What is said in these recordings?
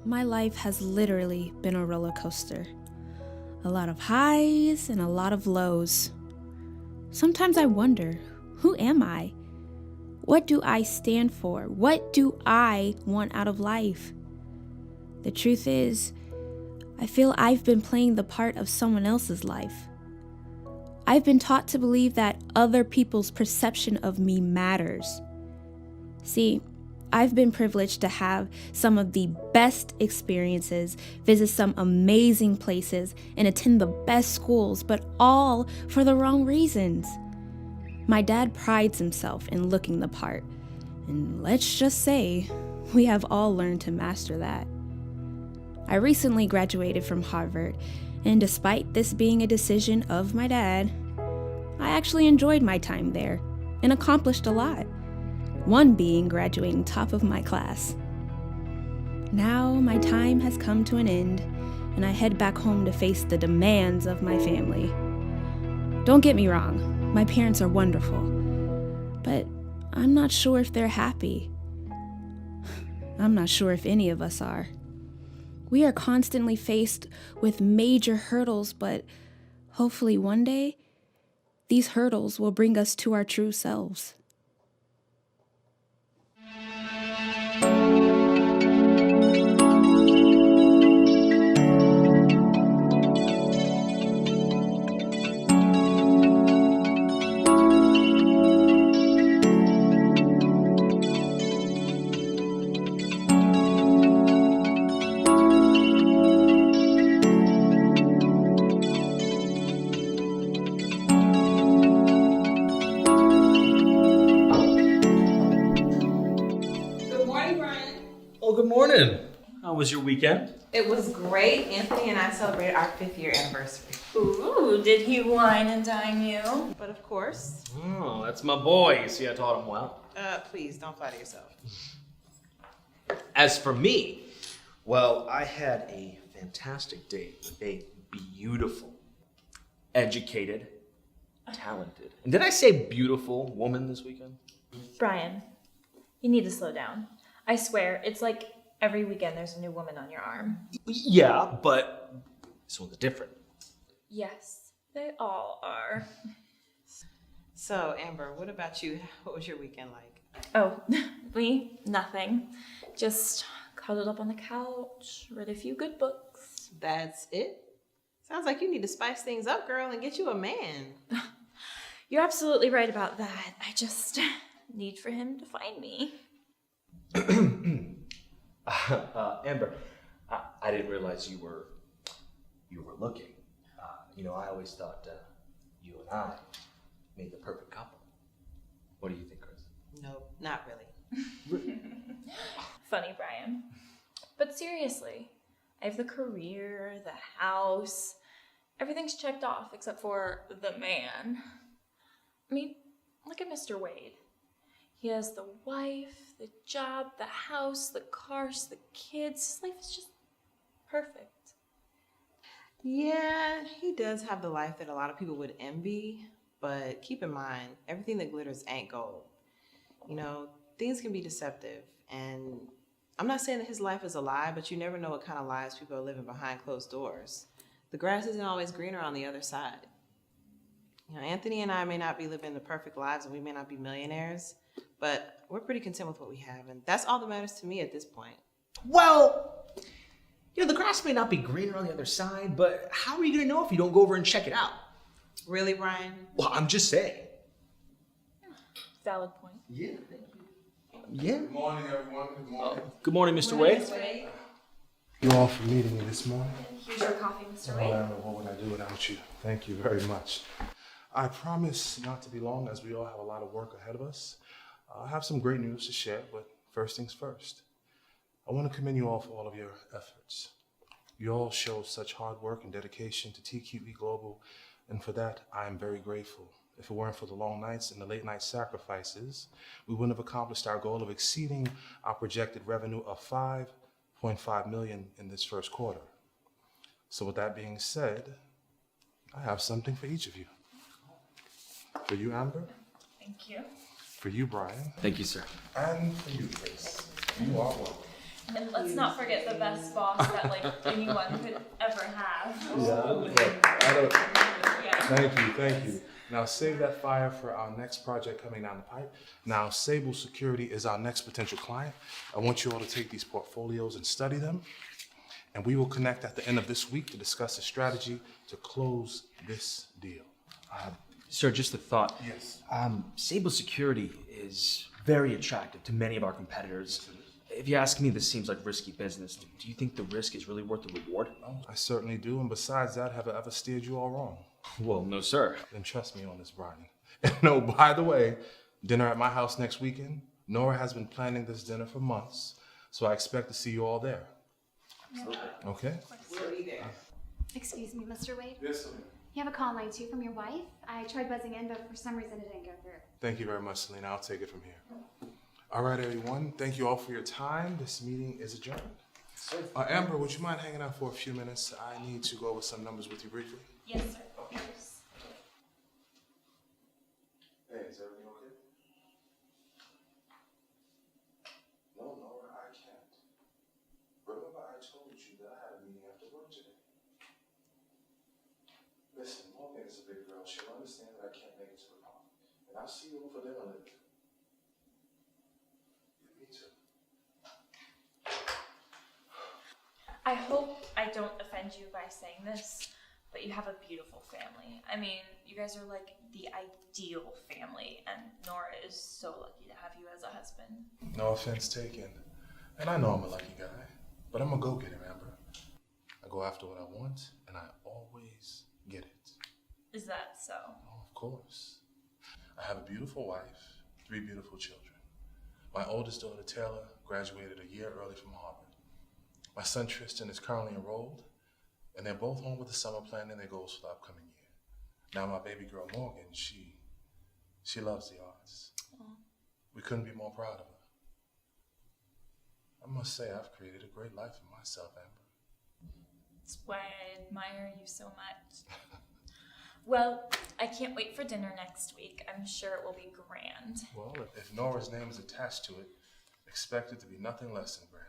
my life has literally been a roller coaster. A lot of highs and a lot of lows. Sometimes I wonder, who am I? What do I stand for? What do I want out of life? The truth is, I feel I've been playing the part of someone else's life. I've been taught to believe that other people's perception of me matters. See, I've been privileged to have some of the best experiences, visit some amazing places, and attend the best schools, but all for the wrong reasons. My dad prides himself in looking the part, and let's just say we have all learned to master that. I recently graduated from Harvard, and despite this being a decision of my dad, I actually enjoyed my time there and accomplished a lot. One being graduating top of my class. Now my time has come to an end, and I head back home to face the demands of my family. Don't get me wrong, my parents are wonderful, but I'm not sure if they're happy. I'm not sure if any of us are. We are constantly faced with major hurdles, but hopefully one day, these hurdles will bring us to our true selves. Good morning. How was your weekend? It was great. Anthony and I celebrated our 5th year anniversary. Ooh, did he wine and dine you? But of course. Oh, that's my boy. You see, I taught him well. Please don't flatter yourself. As for me, well, I had a fantastic date with a beautiful, educated, talented, and did I say beautiful woman this weekend? Brian, you need to slow down. I swear, it's like every weekend there's a new woman on your arm. Yeah, but this one's different. Yes, they all are. So, Amber, what about you? What was your weekend like? Oh, me? Nothing. Just cuddled up on the couch, read a few good books. That's it? Sounds like you need to spice things up, girl, and get you a man. You're absolutely right about that. I just need for him to find me. Amber, I didn't realize you were looking. I always thought you and I made the perfect couple. What do you think, Chris? Nope, not really. Funny, Brian. But seriously, I have the career, the house, everything's checked off except for the man. I mean, look at Mr. Wade. He has the wife, the job, the house, the cars, the kids. His life is just perfect. Yeah, he does have the life that a lot of people would envy, but keep in mind, everything that glitters ain't gold. Things can be deceptive, and I'm not saying that his life is a lie, but you never know what kind of lives people are living behind closed doors. The grass isn't always greener on the other side. Anthony and I may not be living the perfect lives, and we may not be millionaires, but we're pretty content with what we have, and that's all that matters to me at this point. Well, the grass may not be greener on the other side, but how are you going to know if you don't go over and check it out? Really, Brian? Well, I'm just saying. Valid point. Yeah, thank you. Yeah. Good morning, everyone. Good morning. Good morning, Mr. Wade. You all for meeting me this morning. Here's your coffee, Mr. Well, Wade. what would I do without you? Thank you very much. I promise not to be long, as we all have a lot of work ahead of us. I have some great news to share, but first things first. I want to commend you all for all of your efforts. You all show such hard work and dedication to TQE Global, and for that, I am very grateful. If it weren't for the long nights and the late night sacrifices, we wouldn't have accomplished our goal of exceeding our projected revenue of $5.5 million in this first quarter. So with that being said, I have something for each of you. For you, Amber. Thank you. For you, Brian. Thank you, sir. And for you, Chris. You are welcome. And let's not forget the best boss that like anyone could ever have. Thank you. Now save that fire for our next project coming down the pipe. Now Sable Security is our next potential client. I want you all to take these portfolios and study them. And we will connect at the end of this week to discuss a strategy to close this deal. Sir, just a thought. Yes. Sable Security is very attractive to many of our competitors. If you ask me, this seems like risky business. Do you think the risk is really worth the reward? Oh, I certainly do. And besides that, have I ever steered you all wrong? Well, no, sir. Then trust me on this, Brian. And no, by the way, dinner at my house next weekend. Nora has been planning this dinner for months, so I expect to see you all there. Okay? We'll be there. Excuse me, Mr. Wade. Yes, sir. You have a call line 2 from your wife? I tried buzzing in, but for some reason it didn't go through. Thank you very much, Selena. I'll take it from here. All right, everyone. Thank you all for your time. This meeting is adjourned. Amber, would you mind hanging out for a few minutes? I need to go over some numbers with you briefly. Yes, sir. Hey, is everything okay? No, Nora, I can't. Remember I told you that I had a meeting after work today. Listen, Morgan is a big girl. She'll understand that I can't make it to the park. And I'll see you over for dinner later. Yeah, me too. I hope I don't offend you by saying this, but you have a beautiful family. I mean, you guys are like the ideal family, and Nora is so lucky to have you as a husband. No offense taken. And I know I'm a lucky guy, but I'm a go-getter, Amber. I go after what I want, and I always get it. Is that so? Oh, of course. I have a beautiful wife, 3 beautiful children. My oldest daughter, Taylor, graduated a year early from Harvard. My son, Tristan, is currently enrolled, and they're both home with the summer planning their goals for the upcoming year. Now my baby girl, Morgan, she loves the arts. Aww. We couldn't be more proud of her. I must say, I've created a great life for myself, Amber. That's why I admire you so much. Well, I can't wait for dinner next week. I'm sure it will be grand. Well, if Nora's name is attached to it, expect it to be nothing less than grand.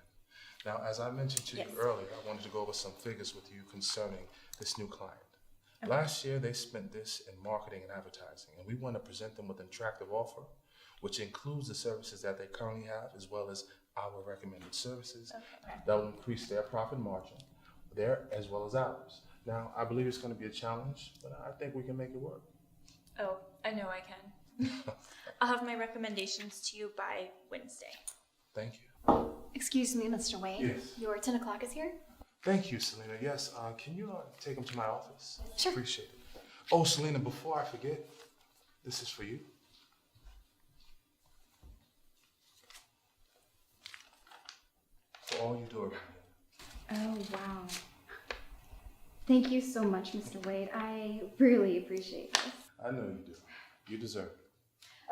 Now, as I mentioned to you earlier, I wanted to go over some figures with you concerning this new client. Okay. Last year, they spent this in marketing and advertising, and we want to present them with an attractive offer, which includes the services that they currently have, as well as our recommended services that will increase their profit margin, there as well as ours. Now, I believe it's going to be a challenge, but I think we can make it work. Oh, I know I can. I'll have my recommendations to you by Wednesday. Thank you. Excuse me, Mr. Wade. Yes. Your 10 o'clock is here? Thank you, Selena. Yes, can you take them to my office? Sure. Appreciate it. Oh, Selena, before I forget, this is for you. For all you do around here. Oh, wow. Thank you so much, Mr. Wade. I really appreciate this. I know you do. You deserve it.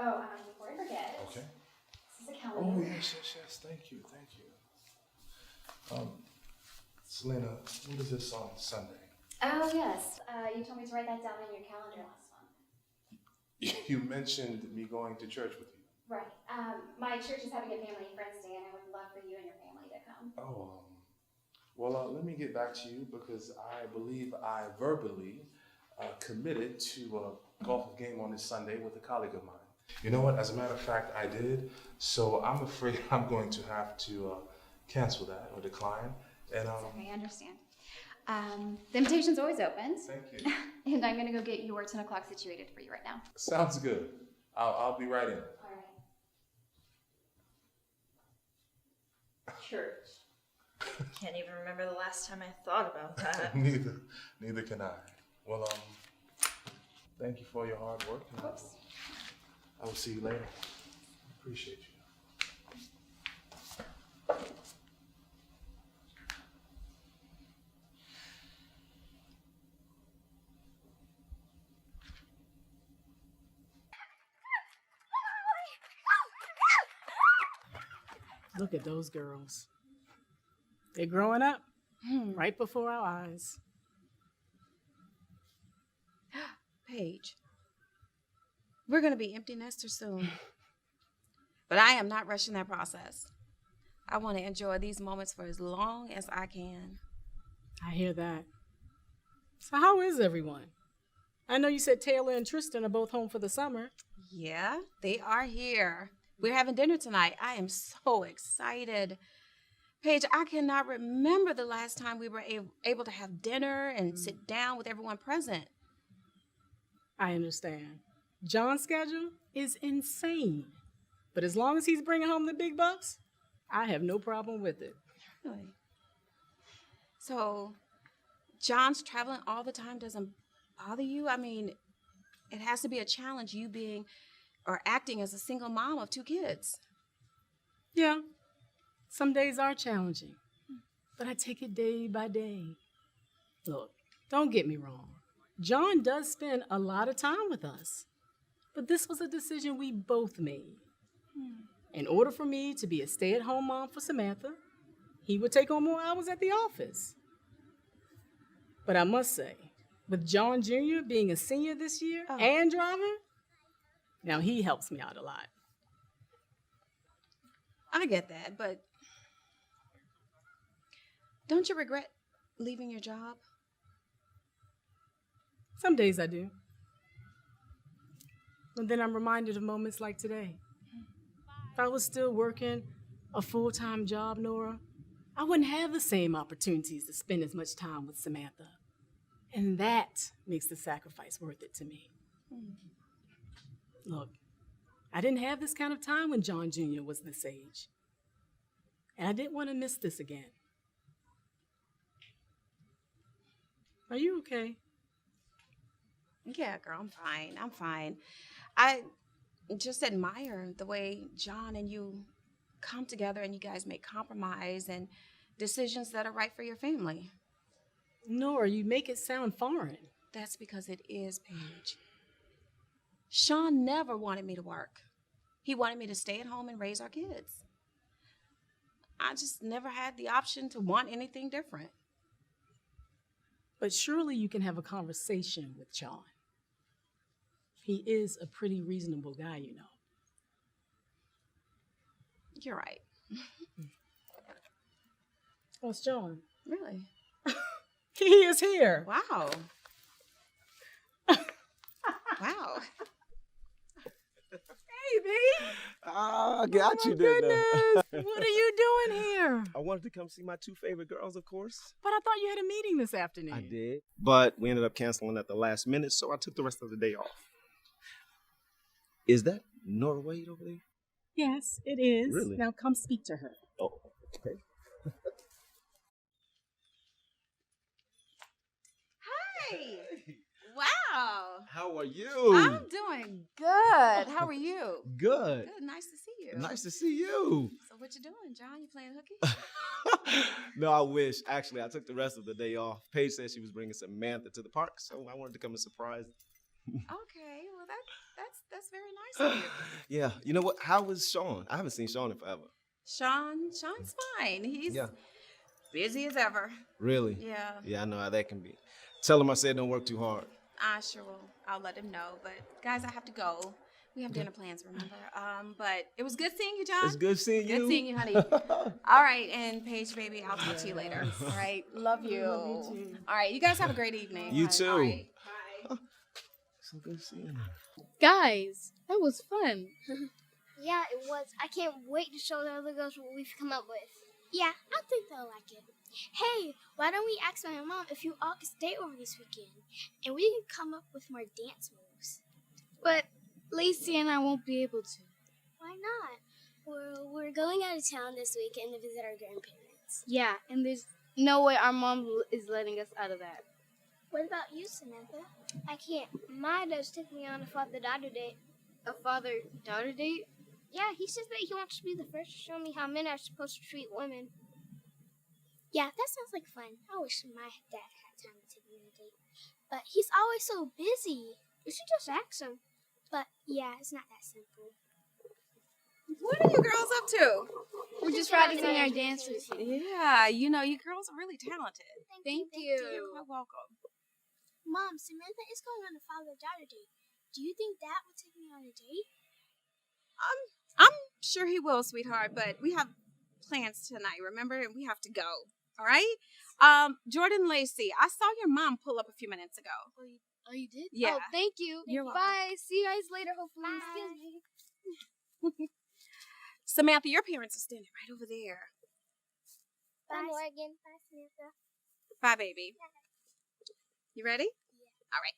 Oh, before I forget. Okay. This is a calendar. Oh, yes. Thank you. Selena, what is this on Sunday? Oh, yes. You told me to write that down in your calendar last month. You mentioned me going to church with you. Right. My church is having a family and friends day, and I would love for you and your family to come. Oh, well, let me get back to you because I believe I verbally committed to a golf game on this Sunday with a colleague of mine. You know what? As a matter of fact, I did. So I'm afraid I'm going to have to cancel that or decline. And It's okay, I understand. The invitation's always open. Thank you. And I'm going to go get your 10 o'clock situated for you right now. Sounds good. I'll be right in. All right. Church. Can't even remember the last time I thought about that. Neither can I. Well, thank you for your hard work. Of course. I will see you later. Appreciate you. Look at those girls. They're growing up right before our eyes. Paige, we're going to be empty nesters soon. But I am not rushing that process. I want to enjoy these moments for as long as I can. I hear that. So how is everyone? I know you said Taylor and Tristan are both home for the summer. Yeah, they are here. We're having dinner tonight. I am so excited. Paige, I cannot remember the last time we were able to have dinner and sit down with everyone present. I understand. John's schedule is insane. But as long as he's bringing home the big bucks, I have no problem with it. Really? So, John's traveling all the time doesn't bother you? I mean, it has to be a challenge you being or acting as a single mom of 2 kids. Yeah, some days are challenging, but I take it day by day. Look, don't get me wrong. John does spend a lot of time with us, but this was a decision we both made. In order for me to be a stay-at-home mom for Samantha, he would take on more hours at the office. But I must say, with John Jr. being a senior this year and driving, now he helps me out a lot. I get that, but don't you regret leaving your job? Some days I do. But then I'm reminded of moments like today. If I was still working a full-time job, Nora, I wouldn't have the same opportunities to spend as much time with Samantha. And that makes the sacrifice worth it to me. Look, I didn't have this kind of time when John Jr. was this age. And I didn't want to miss this again. Are you okay? Yeah, girl, I'm fine. I'm fine. I just admire the way John and you come together and you guys make compromise and decisions that are right for your family. Nora, you make it sound foreign. That's because it is, Paige. Sean never wanted me to work. He wanted me to stay at home and raise our kids. I just never had the option to want anything different. But surely you can have a conversation with John. He is a pretty reasonable guy, you know. You're right. Oh, it's John. Really? He is here. Wow. Wow. Hey, babe. I got Oh, you my there goodness. now. What are you doing here? I wanted to come see my 2 favorite girls, of course. But I thought you had a meeting this afternoon. I did. But we ended up canceling at the last minute, so I took the rest of the day off. Is that Nora Wade over there? Yes, it is. Really? Now come speak to her. Oh, okay. Hey. Wow. How are you? I'm doing good. How are you? Good. Good. Nice to see you. Nice to see you. So what you doing, John? You playing hooky? No, I wish. Actually, I took the rest of the day off. Paige said she was bringing Samantha to the park, so I wanted to come and surprise. Okay. Well, that's very nice of you. Yeah. You know what? How was Sean? I haven't seen Sean in forever. Sean's fine. He's busy as ever. Really? Yeah. Yeah, I know how that can be. Tell him I said don't work too hard. I sure will. I'll let him know. But guys, I have to go. We have dinner plans, remember? But it was good seeing you, John. It's good seeing you. Good seeing you, honey. All right, and Paige, baby, I'll talk to you later. All right, love you. Love you too. All right, you guys have a great evening. You too. All right, bye. So good seeing you. Guys, that was fun. Yeah, it was. I can't wait to show the other girls what we've come up with. Yeah, I think they'll like it. Hey, why don't we ask my mom if you all can stay over this weekend, and we can come up with more dance moves. But Lacey and I won't be able to. Why not? We're going out of town this weekend to visit our grandparents. Yeah, and there's no way our mom is letting us out of that. What about you, Samantha? I can't. My dad took me on a father-daughter date. A father-daughter date? Yeah, he says that he wants to be the first to show me how men are supposed to treat women. Yeah, that sounds like fun. I wish my dad had time to take me on a date. But he's always so busy. You should just ask him. But yeah, it's not that simple. What are you girls up to? We're just practicing our dance routine. Yeah, you know, you girls are really talented. Thank You're you. quite welcome. Mom, Samantha is going on a father-daughter date. Do you think Dad would take me on a date? I'm sure he will, sweetheart, but we have plans tonight, remember? We have to go. All right? Jordan Lacey, I saw your mom pull up a few minutes ago. Oh, you did? Yeah. Oh, thank you. You're welcome. Bye. See you guys later, hopefully. Excuse me. Samantha, your parents are standing right over there. Bye, Morgan. Bye, Samantha. Bye, baby. You ready? Yeah. All right.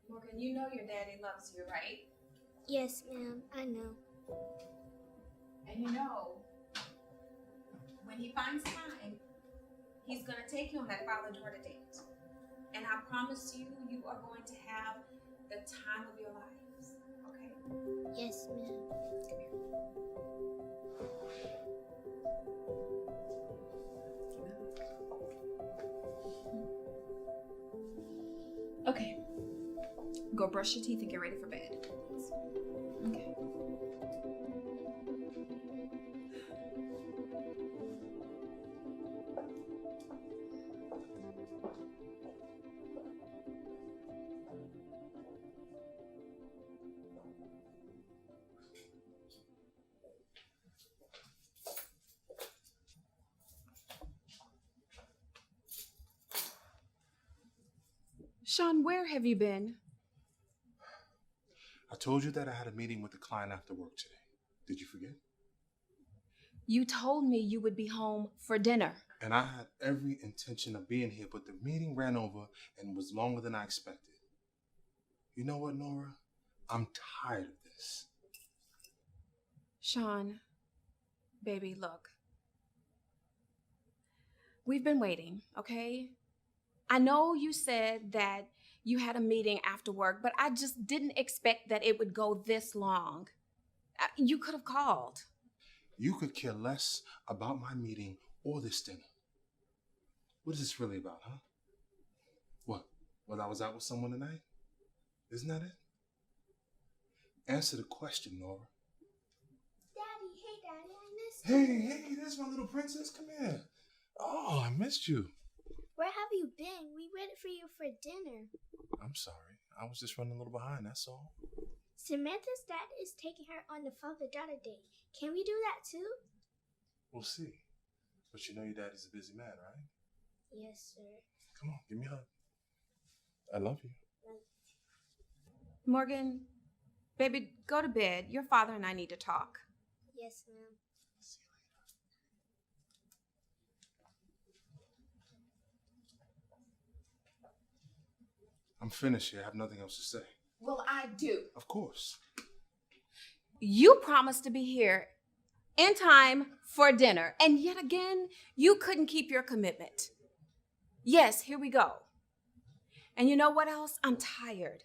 Morgan, you know your daddy loves you, right? Yes, ma'am. I know. And you know, when he finds time, he's going to take you on that father-daughter date. And I promise you, you are going to have the time of your lives. Okay? Yes, ma'am. Come here. Okay. Go brush your teeth and get ready for bed. Okay. Sean, where have you been? I told you that I had a meeting with the client after work today. Did you forget? You told me you would be home for dinner. And I had every intention of being here, but the meeting ran over and was longer than I expected. You know what, Nora? I'm tired of this. Sean, baby, look. We've been waiting, okay? I know you said that you had a meeting after work, but I just didn't expect that it would go this long. You could have called. You could care less about my meeting or this dinner. What is this really about, huh? What? Well, I was out with someone tonight? Isn't that it? Answer the question, Nora. Daddy, hey, Daddy, I missed you. Hey, there's my little princess. Come here. Oh, I missed you. Where have you been? We waited for you for dinner. I'm sorry. I was just running a little behind, that's all. Samantha's dad is taking her on the father-daughter date. Can we do that too? We'll see. But you know your daddy's a busy man, right? Yes, sir. Come on, give me a hug. I love you. Morgan, baby, go to bed. Your father and I need to talk. Yes, ma'am. I'm finished here. I have nothing else to say. Well, I do. Of course. You promised to be here in time for dinner, and yet again, you couldn't keep your commitment. Yes, here we go. And you know what else? I'm tired.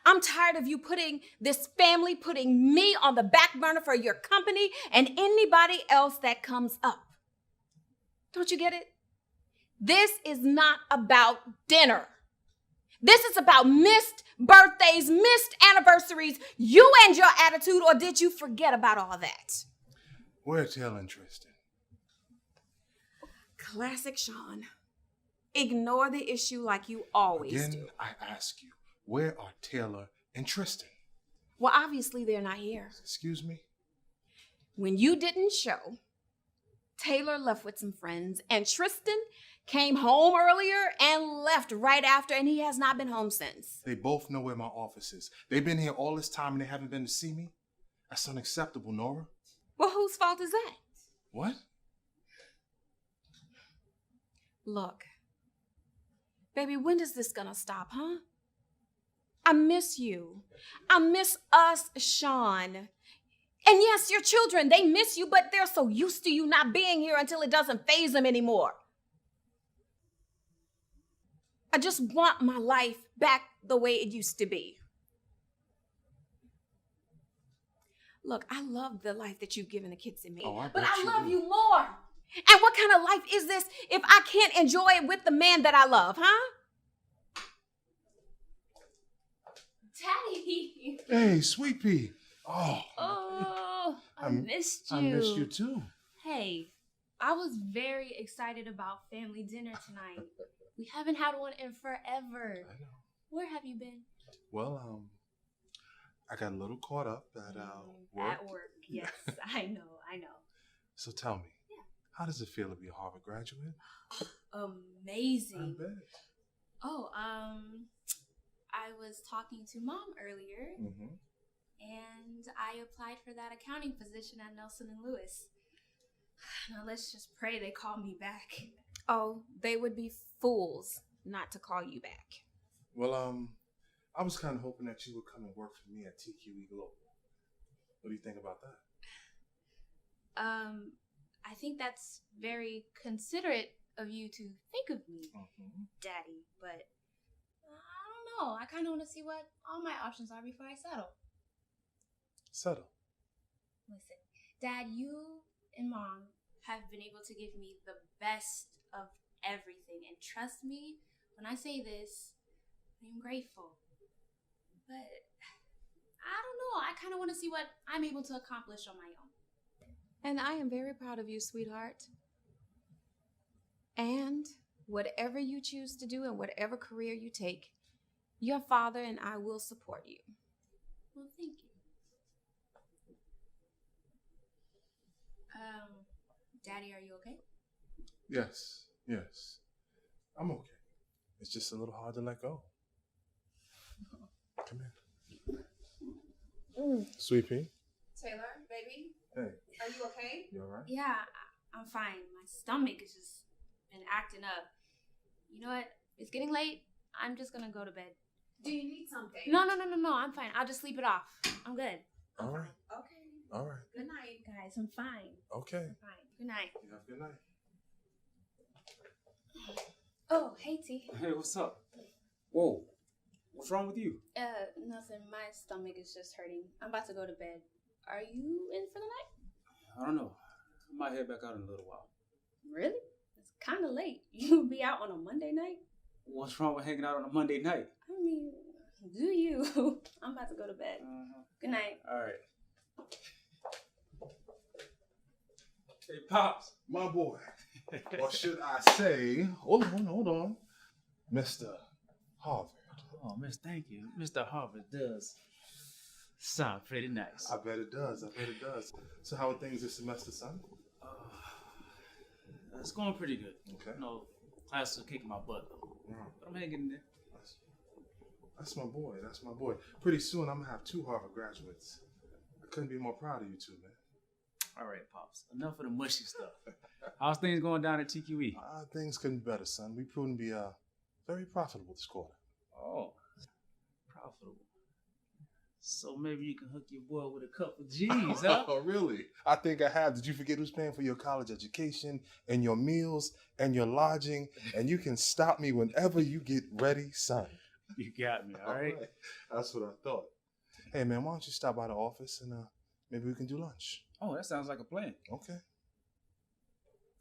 I'm tired of you putting me on the back burner for your company and anybody else that comes up. Don't you get it? This is not about dinner. This is about missed birthdays, missed anniversaries, you and your attitude, or did you forget about all that? Where Taylor and Tristan? Classic Sean. Ignore the issue like you always do. Again, I ask you, where are Taylor and Tristan? Well, obviously they're not here. Excuse me? When you didn't show, Taylor left with some friends, and Tristan came home earlier and left right after, and he has not been home since. They both know where my office is. They've been here all this time and they haven't been to see me? That's unacceptable, Nora. Well, whose fault is that? What? Look, baby, when is this gonna stop, huh? I miss you. I miss us, Sean. And yes, your children, they miss you, but they're so used to you not being here until it doesn't faze them anymore. I just want my life back the way it used to be. Look, I love the life that you've given the kids and me, but I love you more. And what kind of life is this if I can't enjoy it with the man that I love, huh? Daddy. Hey, Sweet Pea. Oh, I missed you. I missed you too. Hey, I was very excited about family dinner tonight. We haven't had one in forever. I know. Where have you been? Well, I got a little caught up at work. At work, yes. I know. So tell me, Yeah. how does it feel to be a Harvard graduate? Amazing. I bet. Oh, I was talking to Mom earlier, Mm-hmm. and I applied for that accounting position at Nelson and Lewis. Now let's just pray they call me back. Oh, they would be fools not to call you back. Well, I was kind of hoping that you would come and work for me at TQE Global. What do you think about that? I think that's very considerate of you to think of me, Daddy, but I don't know. I kind of want to see what all my options are before I settle. Settle. Listen, Dad, you and Mom have been able to give me the best of everything, and trust me when I say this, I'm grateful. But I don't know. I kind of want to see what I'm able to accomplish on my own. And I am very proud of you, sweetheart. And whatever you choose to do and whatever career you take, your father and I will support you. Well, thank you. Daddy, are you okay? Yes. I'm okay. It's just a little hard to let go. Come here. Sweet pea. Taylor, baby, Hey, are you okay? you all right? Yeah, I'm fine. My stomach has just been acting up. You know what? It's getting late. I'm just gonna go to bed. Do you need something? No. I'm fine. I'll just sleep it off. I'm good. All right. Okay. All right. Good night, guys. I'm fine. Okay. I'm fine. Good night. You have a good night. Oh, hey, T. Hey, what's up? Whoa, what's wrong with you? Nothing. My stomach is just hurting. I'm about to go to bed. Are you in for the night? I don't know. I might head back out in a little while. Really? It's kind of late. You'll be out on a Monday night? What's wrong with hanging out on a Monday night? I mean, do you? I'm about to go to bed. Good night. All right. Hey, Pops. My boy. Or should I say, hold on. Mr. Harvard. Oh, Miss, thank you. Mr. Harvard does sound pretty nice. I bet it does. So how are things this semester, son? It's going pretty good. Okay. You know, classes are kicking my butt, though. But I'm hanging in there. That's my boy. Pretty soon I'm going to have 2 Harvard graduates. I couldn't be more proud of you two, man. All right, Pops. Enough of the mushy stuff. How's things going down at TQE? Things couldn't be better, son. We've proven to be very profitable this quarter. Oh, profitable. So maybe you can hook your boy with a couple G's, huh? Oh, really? I think I have. Did you forget who's paying for your college education and your meals and your lodging? And you can stop me whenever you get ready, son. You got me, all right? That's what I thought. Hey, man, why don't you stop by the office and maybe we can do lunch? Oh, that sounds like a plan. Okay.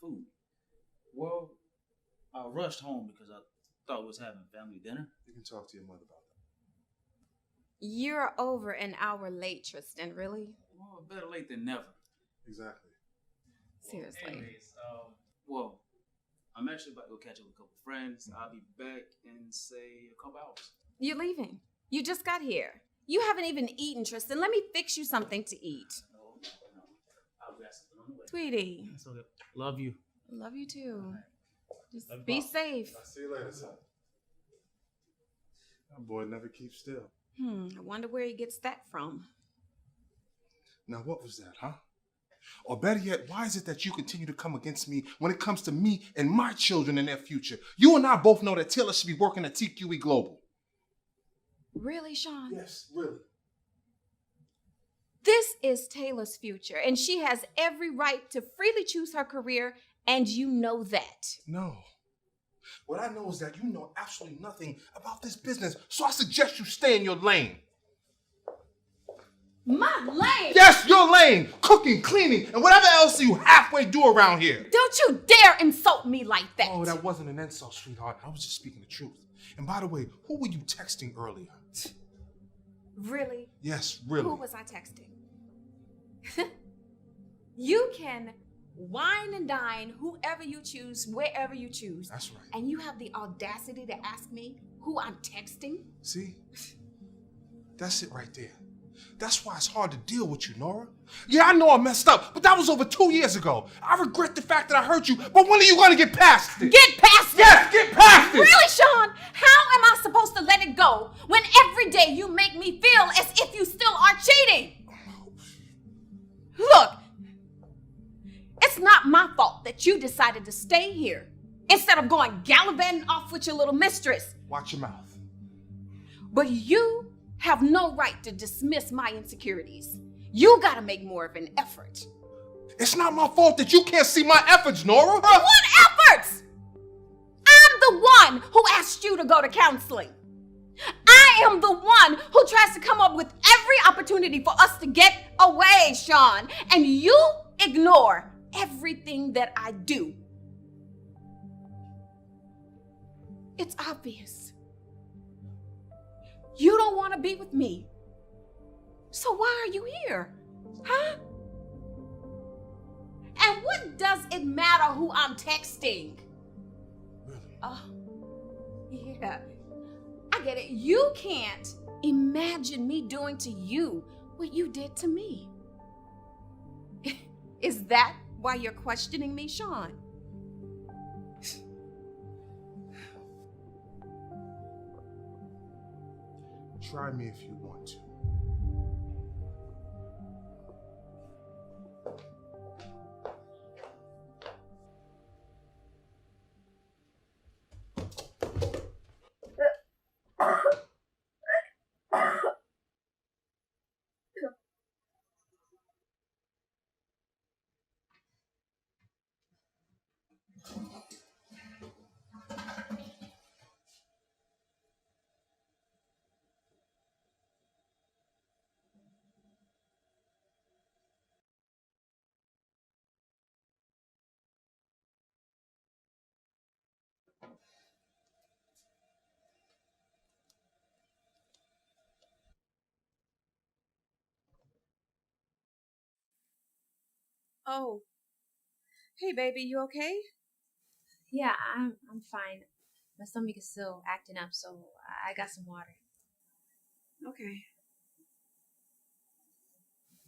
Food. Well, I rushed home because I thought we was having family dinner. You can talk to your mother about that. You're over an hour late, Tristan, really? Well, better late than never. Exactly. Seriously. Well, anyways, I'm actually about to go catch up with a couple friends. I'll be back in, say, a couple hours. You're leaving. You just got here. You haven't even eaten, Tristan. Let me fix you something to eat. No. I'll grab something on the way. Sweetie. It's okay. Love you. Love you too. Just Love you, be Pop. safe. I'll see you later, son. That boy never keeps still. I wonder where he gets that from. Now, what was that, huh? Or better yet, why is it that you continue to come against me when it comes to me and my children and their future? You and I both know that Taylor should be working at TQE Global. Really, Sean? Yes, really. This is Taylor's future, and she has every right to freely choose her career, and you know that. No. What I know is that you know absolutely nothing about this business, so I suggest you stay in your lane. My lane? Yes, your lane. Cooking, cleaning, and whatever else you halfway do around here. Don't you dare insult me like that. Oh, that wasn't an insult, sweetheart. I was just speaking the truth. And by the way, who were you texting earlier? Really? Yes, really. Who was I texting? You can wine and dine whoever you choose, wherever you choose. That's right. And you have the audacity to ask me who I'm texting? See? That's it right there. That's why it's hard to deal with you, Nora. Yeah, I know I messed up, but that was over 2 years ago. I regret the fact that I hurt you, but when are you gonna get past it? Get past it? Yes, get past it! Really, Sean? How am I supposed to let it go when every day you make me feel as if you still are cheating? Look, it's not my fault that you decided to stay here instead of going gallivanting off with your little mistress. Watch your mouth. But you have no right to dismiss my insecurities. You gotta make more of an effort. It's not my fault that you can't see my efforts, Nora. What efforts? I'm the one who asked you to go to counseling. I am the one who tries to come up with every opportunity for us to get away, Sean. And you ignore everything that I do. It's obvious. You don't want to be with me. So why are you here? Huh? And what does it matter who I'm texting? Oh, yeah. I get it. You can't imagine me doing to you what you did to me. Is that why you're questioning me, Sean? Try me if you want to. Oh. Hey, baby, you okay? Yeah, I'm fine. My stomach is still acting up, so I got some water. Okay.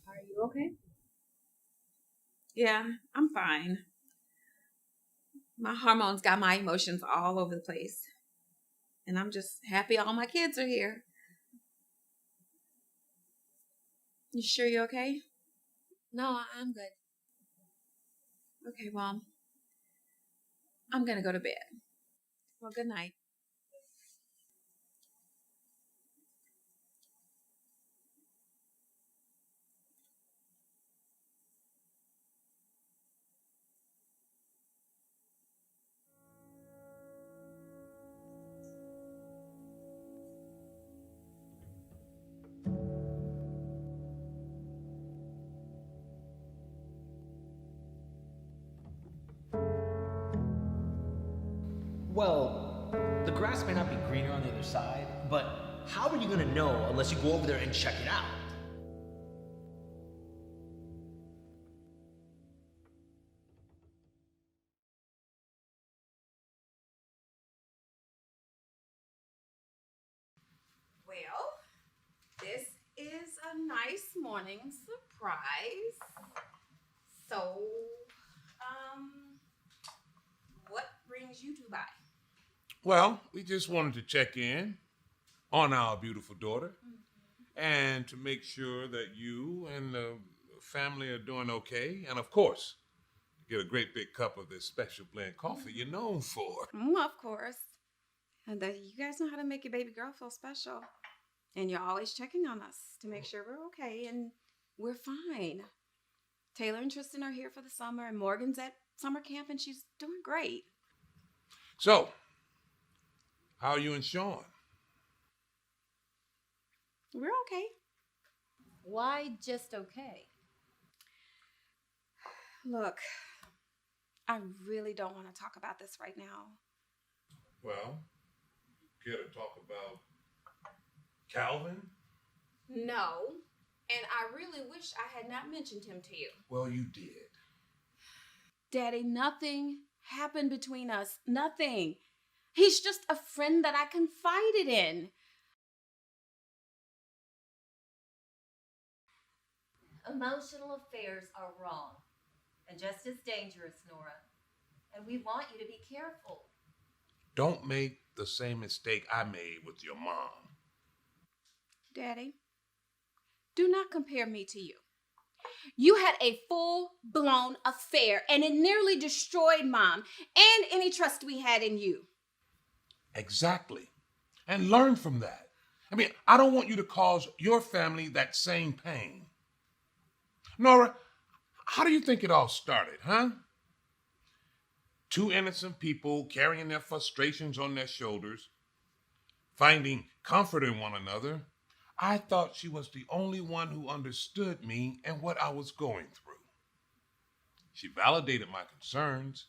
Are you okay? Yeah, I'm fine. My hormones got my emotions all over the place. And I'm just happy all my kids are here. You sure you're okay? No, I'm good. Okay, well, I'm gonna go to bed. Well, good night. Well, the grass may not be greener on the other side, but how are you gonna know unless you go over there and check it out? Well, this is a nice morning surprise. So, what brings you two by? Well, we just wanted to check in on our beautiful daughter and to make sure that you and the family are doing okay. And of course, get a great big cup of this special blend coffee you're known for. Of course. And that you guys know how to make your baby girl feel special. And you're always checking on us to make sure we're okay, and we're fine. Taylor and Tristan are here for the summer, and Morgan's at summer camp, and she's doing great. So, how are you and Sean? We're okay. Why just okay? Look, I really don't want to talk about this right now. Well, care to talk about Calvin? No, and I really wish I had not mentioned him to you. Well, you did. Daddy, nothing happened between us. Nothing. He's just a friend that I confided in. Emotional affairs are wrong and just as dangerous, Nora. And we want you to be careful. Don't make the same mistake I made with your mom. Daddy, do not compare me to you. You had a full-blown affair, and it nearly destroyed Mom and any trust we had in you. Exactly. And learn from that. I mean, I don't want you to cause your family that same pain. Nora, how do you think it all started, huh? Two innocent people carrying their frustrations on their shoulders, finding comfort in one another. I thought she was the only one who understood me and what I was going through. She validated my concerns,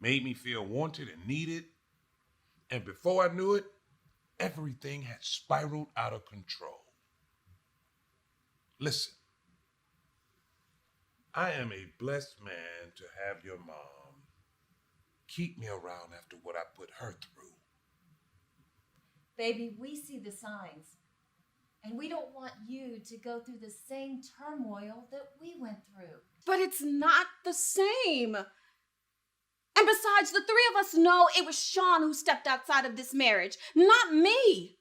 made me feel wanted and needed, and before I knew it, everything had spiraled out of control. Listen, I am a blessed man to have your mom keep me around after what I put her through. Baby, we see the signs. And we don't want you to go through the same turmoil that we went through. But it's not the same. And besides, the three of us know it was Sean who stepped outside of this marriage, not me.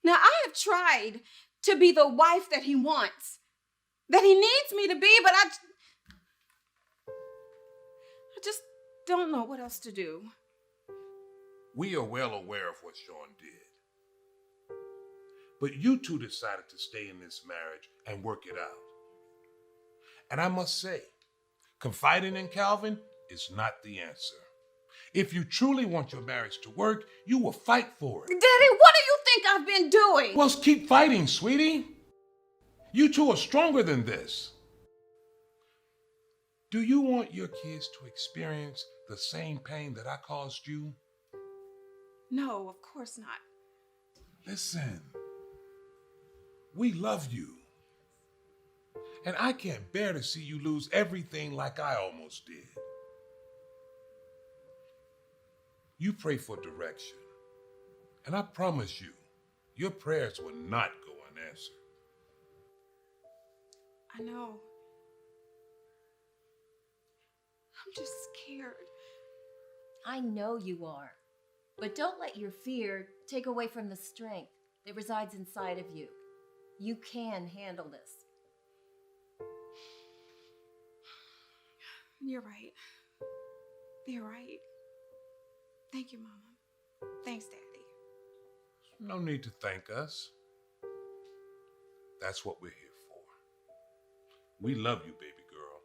Now, I have tried to be the wife that he wants, that he needs me to be, but I just don't know what else to do. We are well aware of what Sean did. But you two decided to stay in this marriage and work it out. And I must say, confiding in Calvin is not the answer. If you truly want your marriage to work, you will fight for it. Daddy, what do you think I've been doing? Well, keep fighting, sweetie. You two are stronger than this. Do you want your kids to experience the same pain that I caused you? No, of course not. Listen, we love you. And I can't bear to see you lose everything like I almost did. You pray for direction. And I promise you, your prayers will not go unanswered. I know. I'm just scared. I know you are. But don't let your fear take away from the strength that resides inside of you. You can handle this. You're right. You're right. Thank you, Mama. Thanks, Daddy. No need to thank us. That's what we're here for. We love you, baby girl.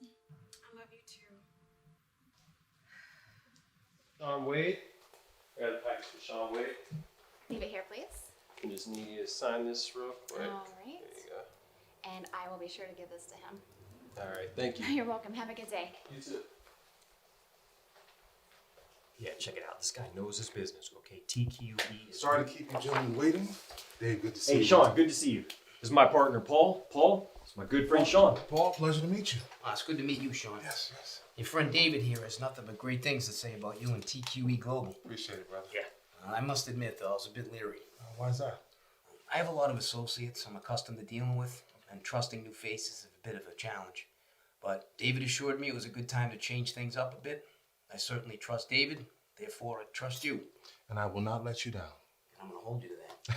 I love you too. Sean Wade. I got a package for Sean Wade. Leave it here, please. I just need you to sign this real quick. All right. There you go. And I will be sure to give this to him. All right, thank you. You're welcome. Have a good day. You too. Yeah, check it out. This guy knows his business, okay? TQE is... Sorry to keep you gentlemen waiting. Dave, good to see you. Hey, Sean, good to see you. This is my partner, Paul. Paul, it's my good friend, Sean. Paul, pleasure to meet you. It's good to meet you, Sean. Yes, yes. Your friend David here has nothing but great things to say about you and TQE Global. Appreciate it, brother. Yeah. I must admit, though, I was a bit leery. Why is that? I have a lot of associates I'm accustomed to dealing with, and trusting new faces is a bit of a challenge. But David assured me it was a good time to change things up a bit. I certainly trust David, therefore I trust you. And I will not let you down. I'm going to hold you to that.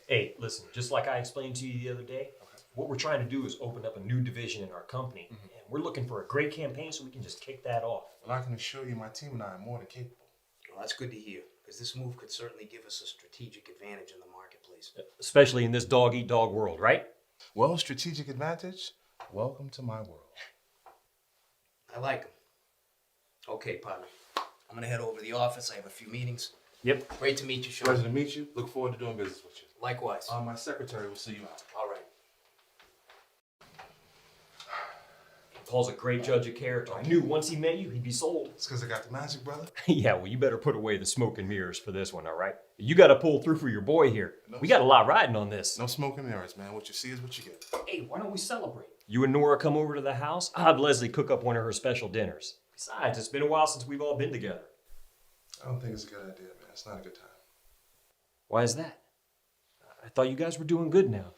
Hey, listen, just like I explained to you the other day, what we're trying to do is open up a new division in our company. And we're looking for a great campaign so we can just kick that off. Well, I can assure you my team and I are more than capable. Well, that's good to hear, because this move could certainly give us a strategic advantage in the marketplace. Especially in this dog-eat-dog world, right? Well, strategic advantage, welcome to my world. I like him. Okay, partner. I'm going to head over to the office. I have a few meetings. Yep. Great to meet you, Sean. Pleasure to meet you. Look forward to doing business with you. Likewise. My secretary will see you out. All right. Paul's a great judge of character. I knew once he met you, he'd be sold. It's because I got the magic, brother. Yeah, well, you better put away the smoke and mirrors for this one, all right? You got to pull through for your boy here. We got a lot riding on this. No smoke and mirrors, man. What you see is what you get. Hey, why don't we celebrate? You and Nora come over to the house. I'll have Leslie cook up one of her special dinners. Besides, it's been a while since we've all been together. I don't think it's a good idea, man. It's not a good time. Why is that? I thought you guys were doing good now,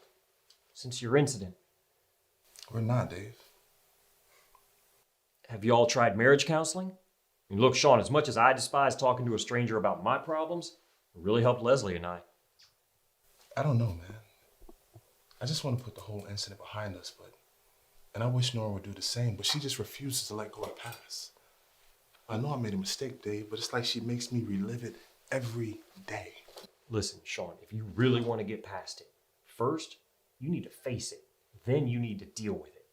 since your incident. We're not, Dave. Have you all tried marriage counseling? I mean, look, Sean, as much as I despise talking to a stranger about my problems, it really helped Leslie and I. I don't know, man. I just want to put the whole incident behind us, and I wish Nora would do the same, but she just refuses to let go of the past. I know I made a mistake, Dave, but it's like she makes me relive it every day. Listen, Sean, if you really want to get past it, first, you need to face it. Then you need to deal with it.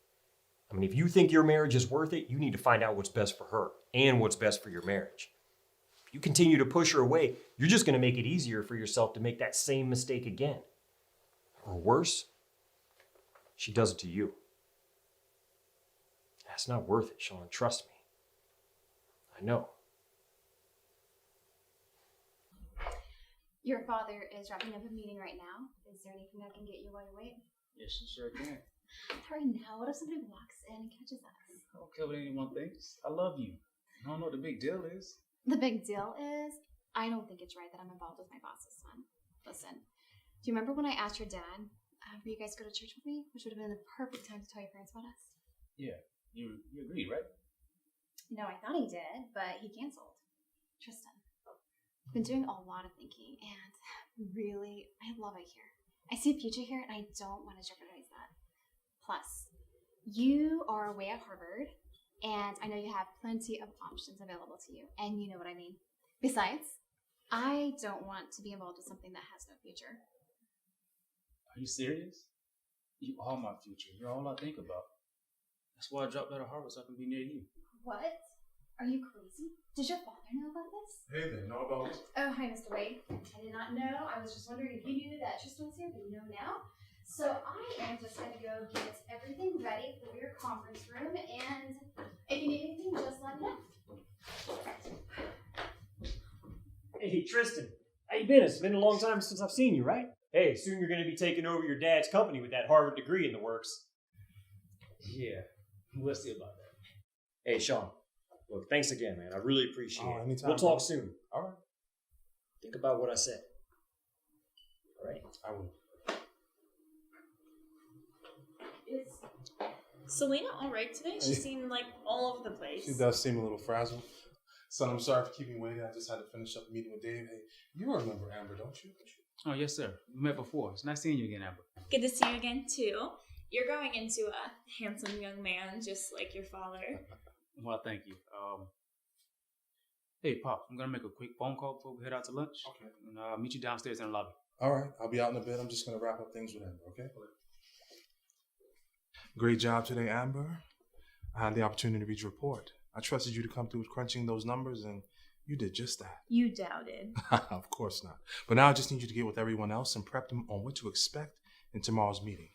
I mean, if you think your marriage is worth it, you need to find out what's best for her and what's best for your marriage. If you continue to push her away, you're just going to make it easier for yourself to make that same mistake again. Or worse, she does it to you. That's not worth it, Sean. Trust me. I know. Your father is wrapping up a meeting right now. Is there anything I can get you while you wait? Yes, you sure can. Hurry now. What if somebody walks in and catches us? I don't care what anyone thinks. I love you. I don't know what the big deal is. The big deal is, I don't think it's right that I'm involved with my boss's son. Listen, do you remember when I asked your dad, will you guys go to church with me? Which would have been the perfect time to tell your parents about us. Yeah, you agreed, right? No, I thought he did, but he canceled. Tristan, I've been doing a lot of thinking, and really, I love it here. I see a future here, and I don't want to jeopardize that. Plus, you are away at Harvard, and I know you have plenty of options available to you, and you know what I mean. Besides, I don't want to be involved with something that has no future. Are you serious? You are my future. You're all I think about. That's why I dropped out of Harvard so I can be near you. What? Are you crazy? Does your father know about this? Hey there, know about what? Oh, hi, Mr. Wade. I did not know. I was just wondering if you knew that Tristan was here, but you know now. So I am just going to go get everything ready for your conference room, and if you need anything, just let me know. Hey, Tristan, how you been? It's been a long time since I've seen you, right? Hey, soon you're going to be taking over your dad's company with that Harvard degree in the works. Yeah, we'll see about that. Hey, Sean, look, thanks again, man. I really appreciate it. Anytime, We'll talk bro. soon. All right. Think about what I said. All right? I will. Is Selena all right today? She seemed like all over the place. She does seem a little frazzled. Son, I'm sorry for keeping you waiting. I just had to finish up the meeting with Dave. Hey, you remember Amber, don't you? Oh, yes, sir. We met before. It's nice seeing you again, Amber. Good to see you again, too. You're growing into a handsome young man, just like your father. Well, thank you. Hey, Pop, I'm going to make a quick phone call before we head out to lunch. Okay. And I'll meet you downstairs in the lobby. All right, I'll be out in a bit. I'm just going to wrap up things with Amber, okay? Great job today, Amber. I had the opportunity to read your report. I trusted you to come through with crunching those numbers, and you did just that. You doubted. Of course not. But now I just need you to get with everyone else and prep them on what to expect in tomorrow's meeting.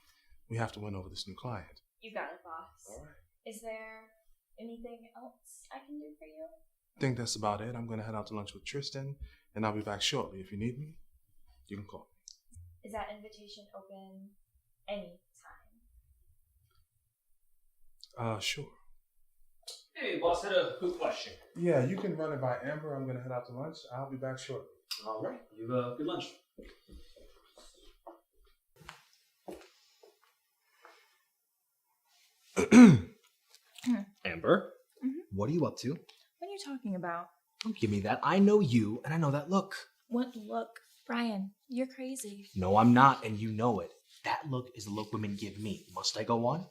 We have to win over this new client. You got it, boss. All right. Is there anything else I can do for you? I think that's about it. I'm going to head out to lunch with Tristan, and I'll be back shortly. If you need me, you can call me. Is that invitation open anytime? Sure. Hey, boss, I had a quick question. Yeah, you can run it by Amber. I'm going to head out to lunch. I'll be back shortly. All right. You have a good lunch. Amber, what are you up to? What are you talking about? Don't give me that. I know you, and I know that look. What look? Brian, you're crazy. No, I'm not, and you know it. That look is the look women give me. Must I go on?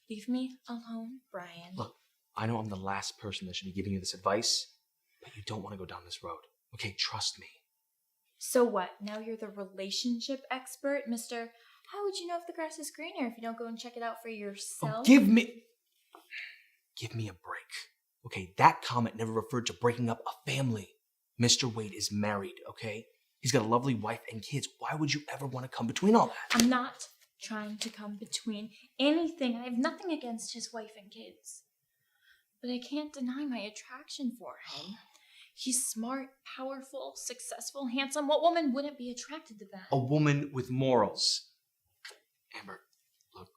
Leave me alone, Brian. Look, I know I'm the last person that should be giving you this advice, but you don't want to go down this road. Okay, trust me. So what? Now you're the relationship expert, Mr. How would you know if the grass is greener if you don't go and check it out for yourself? Oh, give me a break. Okay, that comment never referred to breaking up a family. Mr. Wade is married, okay? He's got a lovely wife and kids. Why would you ever want to come between all that? I'm not trying to come between anything. I have nothing against his wife and kids. But I can't deny my attraction for him. He's smart, powerful, successful, handsome. What woman wouldn't be attracted to that? A woman with morals. Amber, look,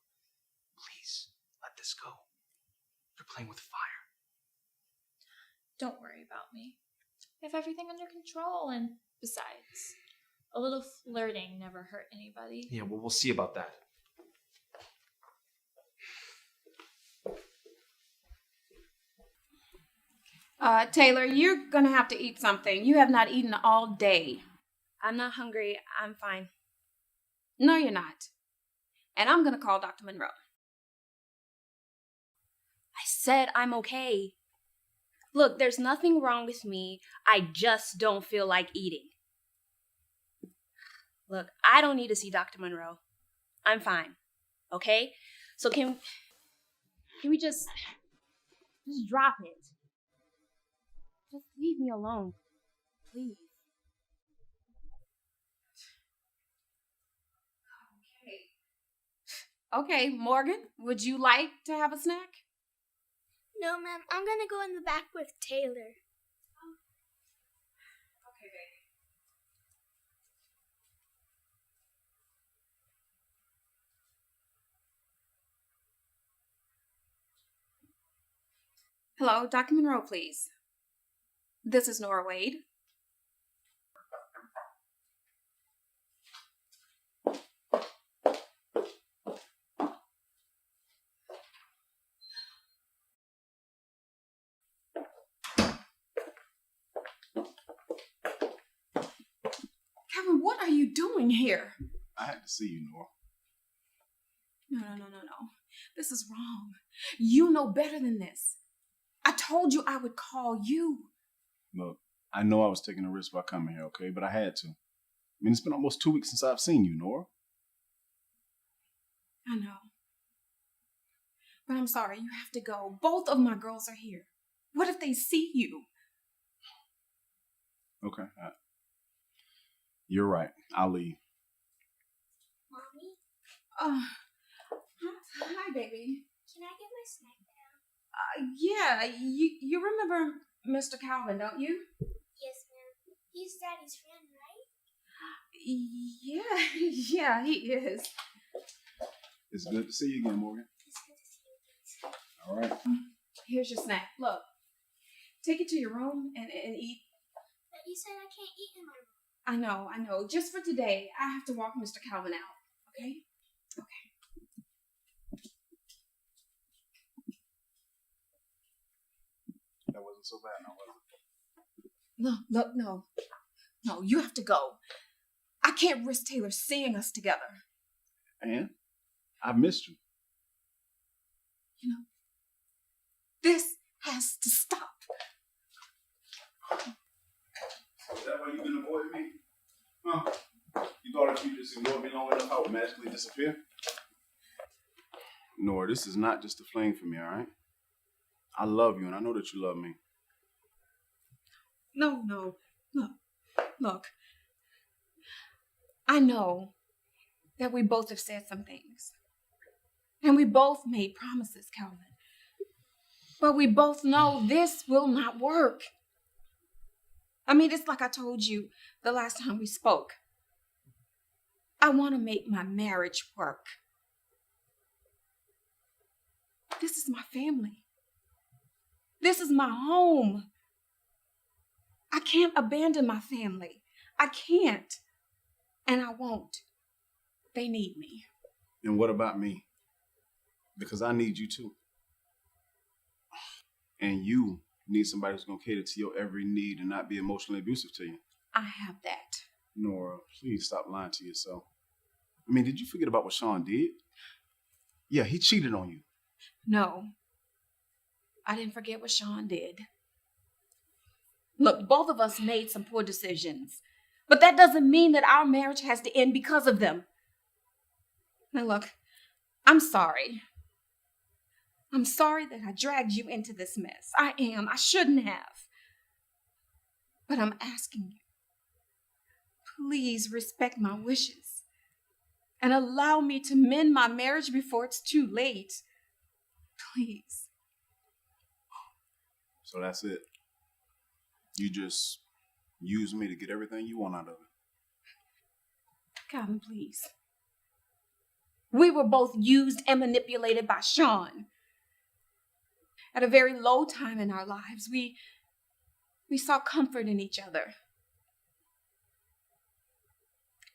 please, let this go. You're playing with fire. Don't worry about me. I have everything under control, and besides, a little flirting never hurt anybody. Yeah, well, we'll see about that. Taylor, you're gonna have to eat something. You have not eaten all day. I'm not hungry. I'm fine. No, you're not. And I'm gonna call Dr. Monroe. I said I'm okay. Look, there's nothing wrong with me. I just don't feel like eating. Look, I don't need to see Dr. Monroe. I'm fine. Okay? So can we just drop it? Just leave me alone. Please. Okay, Morgan, would you like to have a snack? No, ma'am. I'm gonna go in the back with Taylor. Okay, baby. Hello, Dr. Monroe, please. This is Nora Wade. Kevin, what are you doing here? I had to see you, Nora. No. This is wrong. You know better than this. I told you I would call you. Look, I know I was taking a risk by coming here, okay? But I had to. I mean, it's been almost 2 weeks since I've seen you, Nora. I know. But I'm sorry, you have to go. Both of my girls are here. What if they see you? Okay. You're right. I'll leave. Mommy, Hi, baby. can I get my snack now? Yeah, you remember Mr. Calvin, don't you? Yes, ma'am. He's Daddy's friend, right? Yeah, he is. It's good to see you again, Morgan. It's good to see you guys. All right. Here's your snack. Look, take it to your room and eat. But you said I can't eat in my room. I know. Just for today, I have to walk Mr. Calvin out, okay? Okay. That wasn't so bad, now was it? Look, no, you have to go. I can't risk Taylor seeing us together. And I missed you. You know, this has to stop. Is that why you've been avoiding me? Huh? You thought if you just ignored me long enough, I would magically disappear? Nora, this is not just a fling for me, all right? I love you, and I know that you love me. No. Look. I know that we both have said some things. And we both made promises, Calvin. But we both know this will not work. I mean, it's like I told you the last time we spoke. I want to make my marriage work. This is my family. This is my home. I can't abandon my family. I can't. And I won't. They need me. And what about me? Because I need you too. And you need somebody who's going to cater to your every need and not be emotionally abusive to you. I have that. Nora, please stop lying to yourself. I mean, did you forget about what Sean did? Yeah, he cheated on you. No. I didn't forget what Sean did. Look, both of us made some poor decisions. But that doesn't mean that our marriage has to end because of them. Now look, I'm sorry. I'm sorry that I dragged you into this mess. I am. I shouldn't have. But I'm asking you, please respect my wishes and allow me to mend my marriage before it's too late. Please. So that's it. You just use me to get everything you want out of it. Calvin, please. We were both used and manipulated by Sean. At a very low time in our lives, we saw comfort in each other.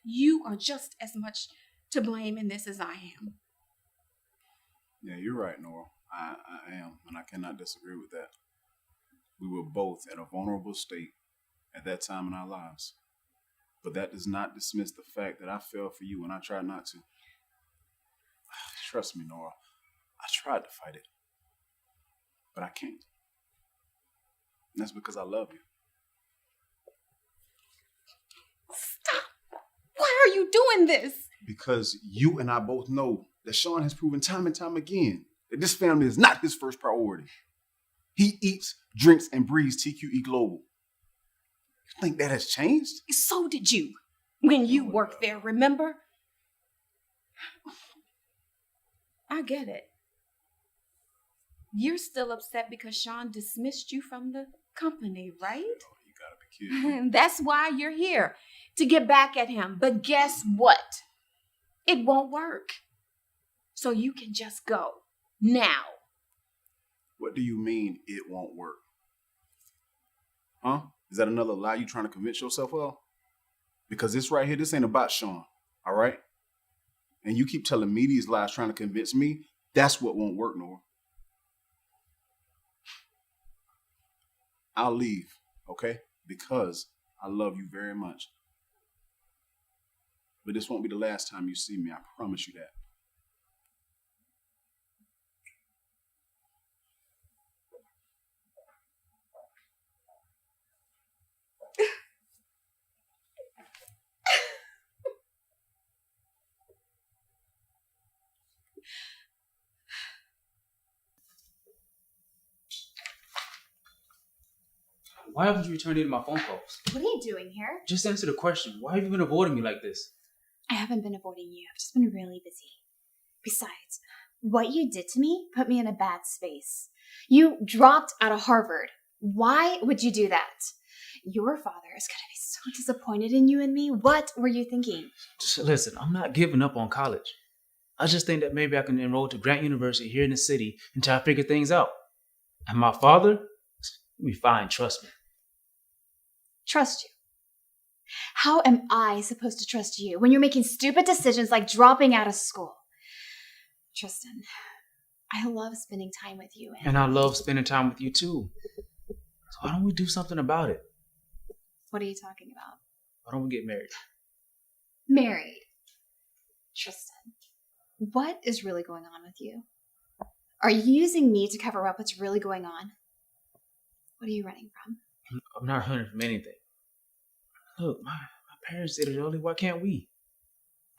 You are just as much to blame in this as I am. Yeah, you're right, Nora. I am, and I cannot disagree with that. We were both at a vulnerable state at that time in our lives. But that does not dismiss the fact that I fell for you and I tried not to. Trust me, Nora. I tried to fight it. But I can't. And that's because I love you. Stop! Why are you doing this? Because you and I both know that Sean has proven time and time again that this family is not his first priority. He eats, drinks, and breathes TQE Global. You think that has changed? So did you. When you worked there, remember? I get it. You're still upset because Sean dismissed you from the company, right? You gotta be kidding me. That's why you're here, to get back at him. But guess what? It won't work. So you can just go. Now. What do you mean it won't work? Huh? Is that another lie you trying to convince yourself of? Because this right here, this ain't about Sean, all right? And you keep telling me these lies trying to convince me, that's what won't work, Nora. I'll leave, okay? Because I love you very much. But this won't be the last time you see me, I promise you that. Why haven't you returned any of my phone calls? What are you doing here? Just answer the question. Why have you been avoiding me like this? I haven't been avoiding you. I've just been really busy. Besides, what you did to me put me in a bad space. You dropped out of Harvard. Why would you do that? Your father is going to be so disappointed in you and me. What were you thinking? Just listen, I'm not giving up on college. I just think that maybe I can enroll to Grant University here in the city until I figure things out. And my father, he'll be fine, trust me. Trust you? How am I supposed to trust you when you're making stupid decisions like dropping out of school? Tristan, I love spending time with you. And I love spending time with you too. So why don't we do something about it? What are you talking about? Why don't we get married? Married. Tristan, what is really going on with you? Are you using me to cover up what's really going on? What are you running from? I'm not running from anything. Look, my parents did it early. Why can't we?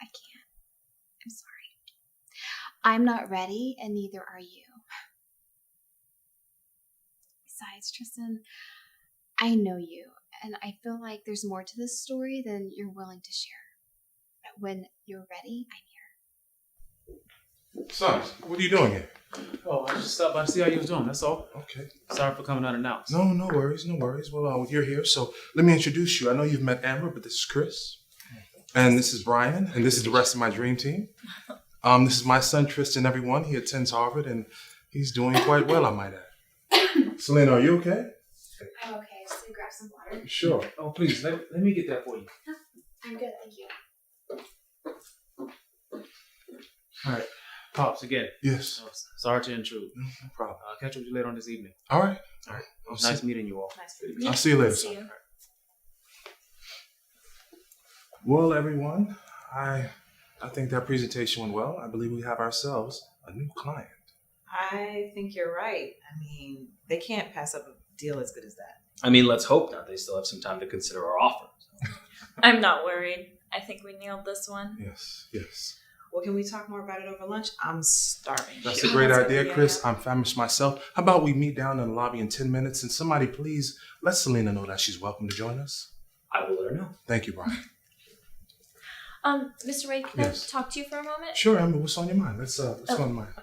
I can't. I'm sorry. I'm not ready, and neither are you. Besides, Tristan, I know you, and I feel like there's more to this story than you're willing to share. But when you're ready, I'm here. Son, what are you doing here? Oh, I just stopped by to see how you was doing. That's all. Okay. Sorry for coming unannounced. No worries, no worries. Well, you're here, so let me introduce you. I know you've met Amber, but this is Chris. And this is Brian, and this is the rest of my dream team. This is my son, Tristan, everyone. He attends Harvard, and he's doing quite well, I might add. Selena, are you okay? I'm okay. Just gonna grab some water. Sure. Oh, please, let me get that for you. I'm good, thank you. All right. Pops, again. Yes. Oh, sorry to intrude. No problem. I'll catch up with you later on this evening. All right. All right. It was nice meeting you all. I'll see you later, son. Well, everyone, I think that presentation went well. I believe we have ourselves a new client. I think you're right. I mean, they can't pass up a deal as good as that. I mean, let's hope not. They still have some time to consider our offer. I'm not worried. I think we nailed this one. Yes. Well, can we talk more about it over lunch? I'm starving. That's a great idea, Chris. I'm famished myself. How about we meet down in the lobby in 10 minutes and somebody please let Selena know that she's welcome to join us? I will let her know. Thank you, Brian. Mr. Wade, can Yes. I talk to you for a moment? Sure, Amber, what's on your mind? What's on your mind?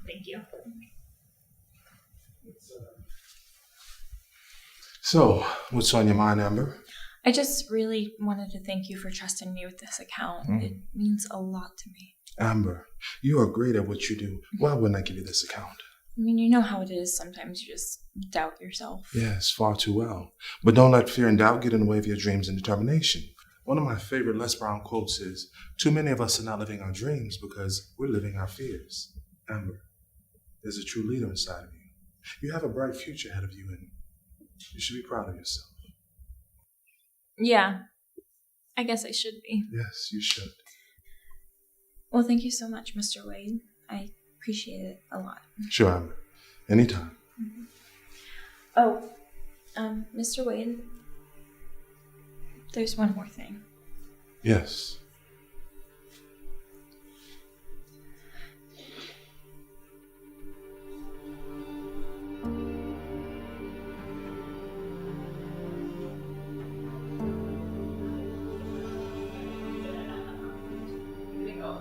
Thank you. So, what's on your mind, Amber? I just really wanted to thank you for trusting me with this account. It means a lot to me. Amber, you are great at what you do. Why wouldn't I give you this account? I mean, you know how it is. Sometimes you just doubt yourself. Yes, far too well. But don't let fear and doubt get in the way of your dreams and determination. One of my favorite Les Brown quotes is, too many of us are not living our dreams because we're living our fears. Amber, there's a true leader inside of you. You have a bright future ahead of you, and you should be proud of yourself. Yeah, I guess I should be. Yes, you should. Well, thank you so much, Mr. Wade. I appreciate it a lot. Sure, Amber. Anytime. Oh, Mr. Wade, there's one more thing. Yes.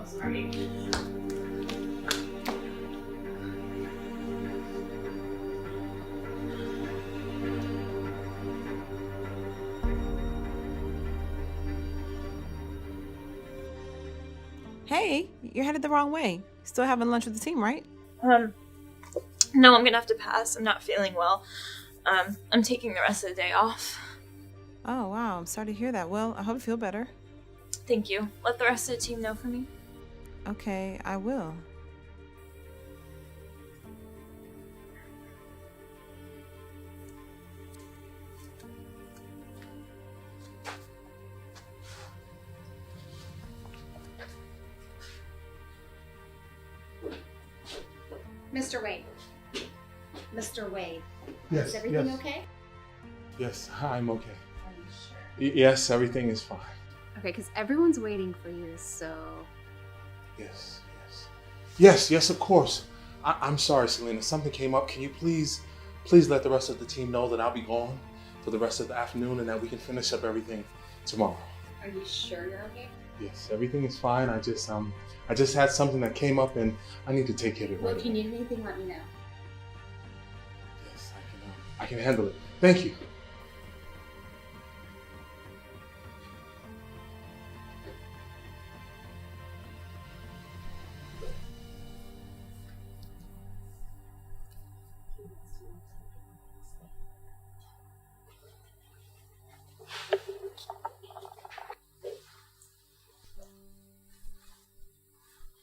Sorry. Hey, you're headed the wrong way. Still having lunch with the team, right? No, I'm gonna have to pass. I'm not feeling well. I'm taking the rest of the day off. Oh, wow. I'm sorry to hear that. Well, I hope you feel better. Thank you. Let the rest of the team know for me. Okay, I will. Mr. Wade. Mr. Wade. Yes, Is everything yes. okay? Yes, I'm okay. Are you sure? Yes, everything is fine. Okay, because everyone's waiting for you, so. Yes, yes. Yes, of course. I'm sorry, Selena. Something came up. Can you please let the rest of the team know that I'll be gone for the rest of the afternoon and that we can finish up everything tomorrow? Are you sure you're okay? Yes, everything is fine. I just had something that came up and I need to take care of it Well, right if you away. need anything, let me know. Yes, I can handle it. Thank you.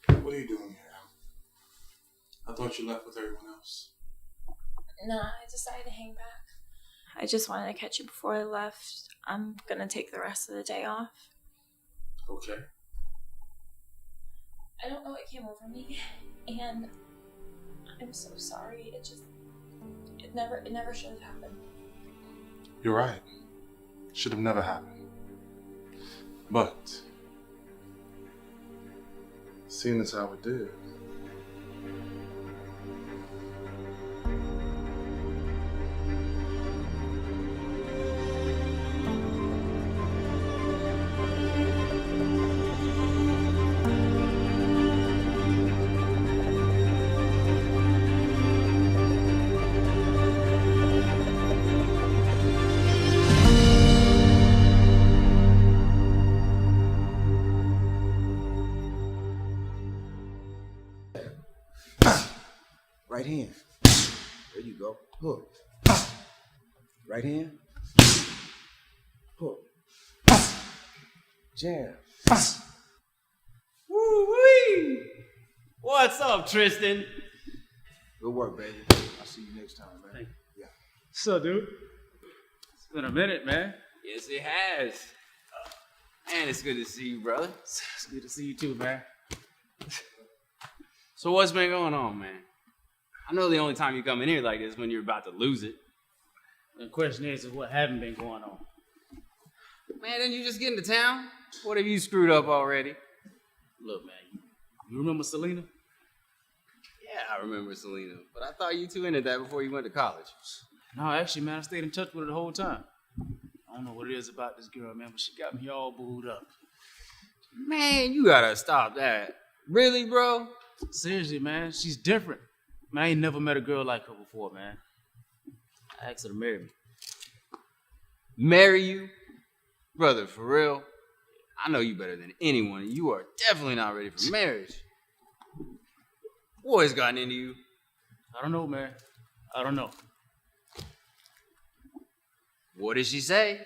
What are you doing here? I thought you left with everyone else. No, I decided to hang back. I just wanted to catch you before I left. I'm gonna take the rest of the day off. Okay. I don't know what came over me, and I'm so sorry. It never should have happened. You're right. Should have never happened. But, seeing as how it did, Right hand. There you go. Hook. Right hand. Hook. Jab. Woo-wee! What's up, Tristan? Good work, baby. I'll see you next time, man. Thank you. Yeah. What's up, dude? It's been a minute, man. Yes, it has. Man, it's good to see you, brother. It's good to see you too, man. So what's been going on, man? I know the only time you come in here like this is when you're about to lose it. The question is what haven't been going on? Man, didn't you just get into town? What have you screwed up already? Look, man, you remember Selena? Yeah, I remember Selena, but I thought you two ended that before you went to college. No, actually, man, I stayed in touch with her the whole time. I don't know what it is about this girl, man, but she got me all booed up. Man, you gotta stop that. Really, bro? Seriously, man, she's different. Man, I ain't never met a girl like her before, man. I asked her to marry me. Marry you? Brother, for real? I know you better than anyone, and you are definitely not ready for marriage. Boy's gotten into you. I don't know, man. I don't know. What did she say?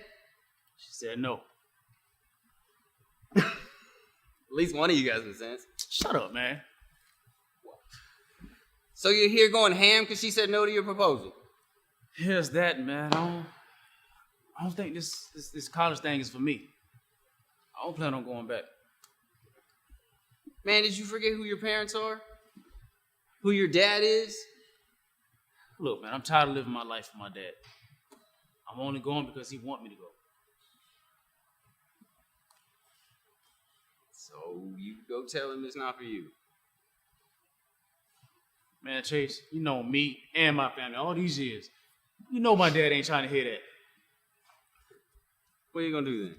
She said no. At least one of you guys in sense. Shut up, man. So you're here going ham because she said no to your proposal? Here's that, man. I don't think this college thing is for me. I don't plan on going back. Man, did you forget who your parents are? Who your dad is? Look, man, I'm tired of living my life for my dad. I'm only going because he wants me to go. So you go tell him it's not for you. Man, Chase, you know me and my family all these years. You know my dad ain't trying to hear that. What are you gonna do then?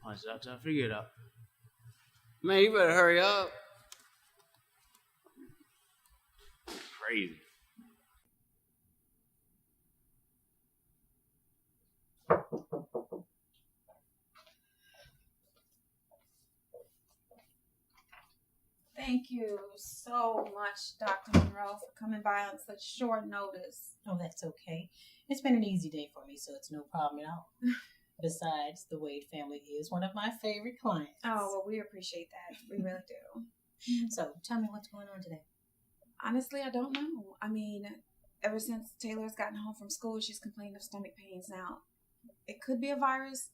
I'll try to figure it out. Man, you better hurry up. Crazy. Thank you so much, Dr. Monroe, for coming by on such short notice. Oh, that's okay. It's been an easy day for me, so it's no problem at all. Besides, the Wade family is one of my favorite clients. Oh, well, we appreciate that. We really do. So, tell me what's going on today. Honestly, I don't know. I mean, ever since Taylor's gotten home from school, she's complained of stomach pains. Now, it could be a virus,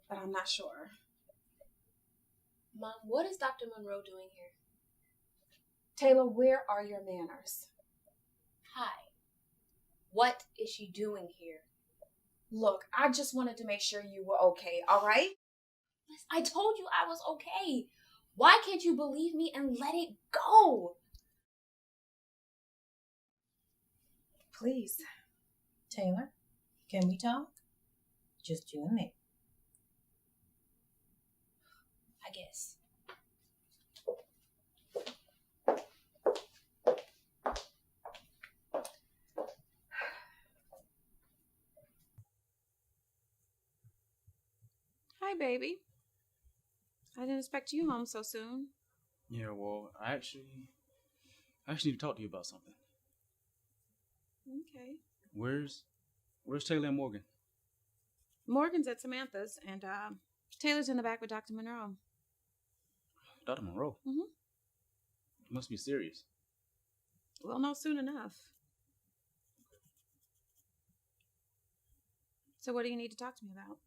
but I'm not sure. Mom, what is Dr. Monroe doing here? Taylor, where are your manners? Hi. What is she doing here? Look, I just wanted to make sure you were okay, all right? I told you I was okay. Why can't you believe me and let it go? Please. Taylor, can we talk? Just you and me. I guess. Hi, baby. I didn't expect you home so soon. Yeah, well, I actually need to talk to you about something. Okay. Where's Taylor and Morgan? Morgan's at Samantha's, and Taylor's in the back with Dr. Monroe. Dr. Monroe? Mm-hmm. You must be serious. We'll know soon enough. So what do you need to talk to me about?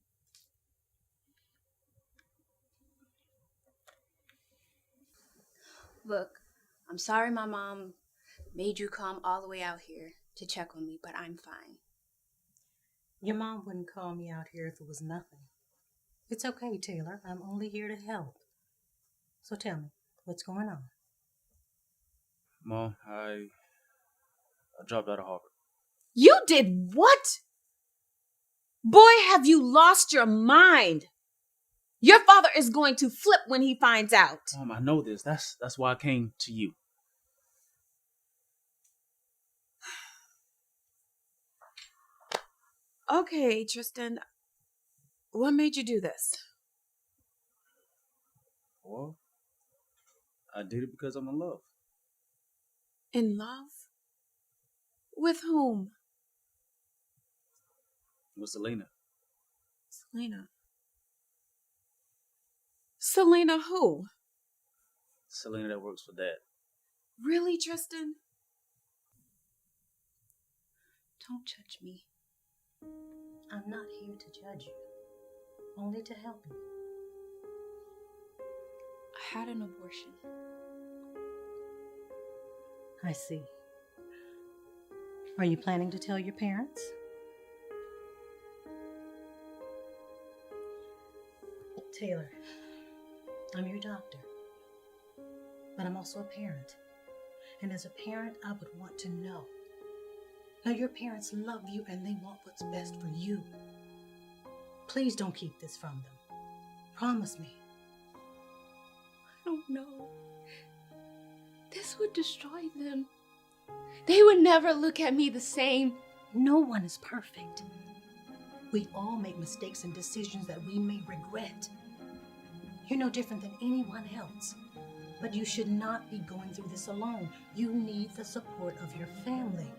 Look, I'm sorry my mom made you come all the way out here to check on me, but I'm fine. Your mom wouldn't call me out here if it was nothing. It's okay, Taylor. I'm only here to help. So tell me, what's going on? Mom, I dropped out of Harvard. You did what? Boy, have you lost your mind. Your father is going to flip when he finds out. Mom, I know this. That's why I came to you. Okay, Tristan. What made you do this? Well, I did it because I'm in love. In love? With whom? With Selena. Selena. Selena who? Selena that works for Dad. Really, Tristan? Don't judge me. I'm not here to judge you, only to help you. I had an abortion. I see. Are you planning to tell your parents? Taylor, I'm your doctor, but I'm also a parent. And as a parent, I would want to know. Now, your parents love you and they want what's best for you. Please don't keep this from them. Promise me. I don't know. This would destroy them. They would never look at me the same. No one is perfect. We all make mistakes and decisions that we may regret. You're no different than anyone else. But you should not be going through this alone. You need the support of your family.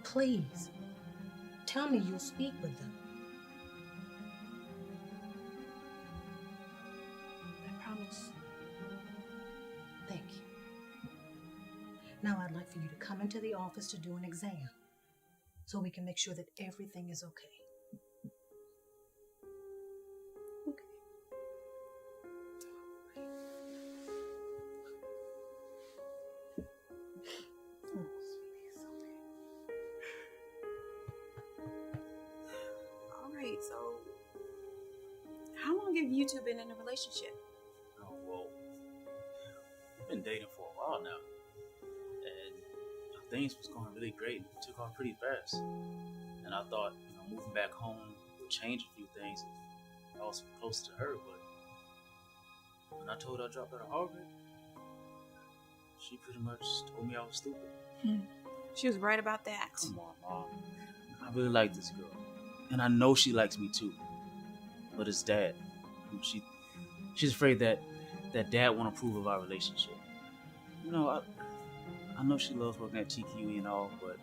Please, tell me you'll speak with them. I promise. They for you to come into the office to do an exam so we can make sure that everything is okay. All right, so how long have you two been in a relationship? Oh, well, we've been dating for a while now. And things was going really great. It took off pretty fast. And I thought, moving back home would change a few things. I was close to her, but when I told her I dropped out of Harvard, she pretty much told me I was stupid. She was right about that. Come on, Mom. I really like this girl. And I know she likes me too. But it's Dad. She's afraid that Dad won't approve of our relationship. I know she loves working at TQE and all, but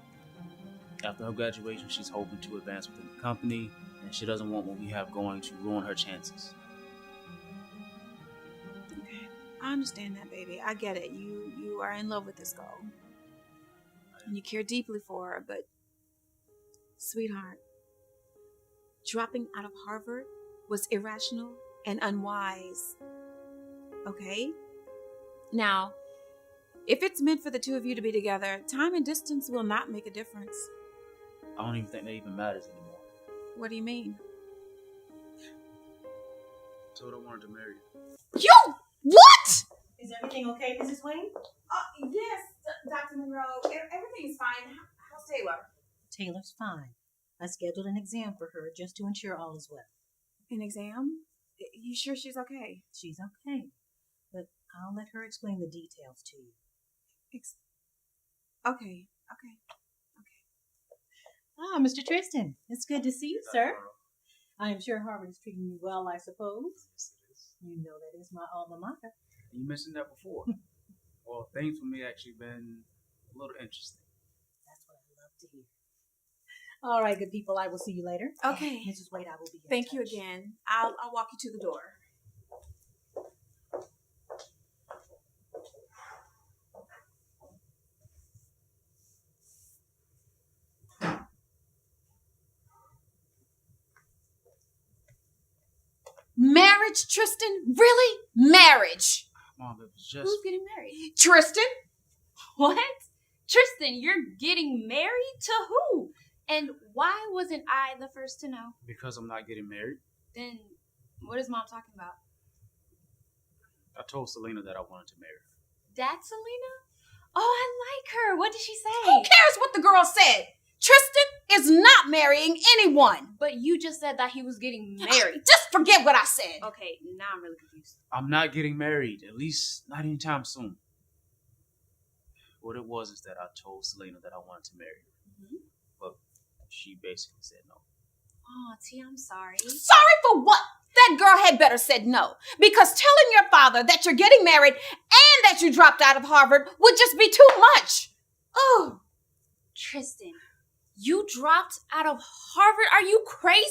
after her graduation, she's hoping to advance within the company, and she doesn't want what we have going to ruin her chances. Okay, I understand that, baby. I get it. You are in love with this girl. And you care deeply for her, but sweetheart, dropping out of Harvard was irrational and unwise. Okay? Now, if it's meant for the two of you to be together, time and distance will not make a difference. I don't even think that even matters anymore. What do you mean? I told her I wanted to marry her. You! What? Is everything okay, Mrs. Wayne? Yes, Dr. Monroe. Everything's fine. How's Taylor? Taylor's fine. I scheduled an exam for her just to ensure all is well. An exam? You sure she's okay? She's okay, but I'll let her explain the details to you. Okay. Ah, Mr. Tristan, it's good to see you, sir. I am sure Harvard is treating you well, I suppose. Yes, it is. You know that is my alma mater. You mentioned that before. Well, things for me actually been a little interesting. That's what I love to hear. All right, good people, I will see you later. Okay. Mrs. Wade, I will be in Thank touch. you again. I'll walk you to the door. Marriage, Tristan? Really? Marriage? Mom, it was just... Who's getting married? Tristan? What? Tristan, you're getting married to who? And why wasn't I the first to know? Because I'm not getting married. Then what is Mom talking about? I told Selena that I wanted to marry her. That's Selena? Oh, I like her. What did she say? Who cares what the girl said? Tristan is not marrying anyone. But you just said that he was getting married. Just forget what I said. Okay, now I'm really confused. I'm not getting married, at least not anytime soon. What it was is that I told Selena that I wanted to marry her. But she basically said no. Oh, T, I'm sorry. Sorry for what? That girl had better said no. Because telling your father that you're getting married and that you dropped out of Harvard would just be too much. Oh, Tristan, you dropped out of Harvard? Are you crazy?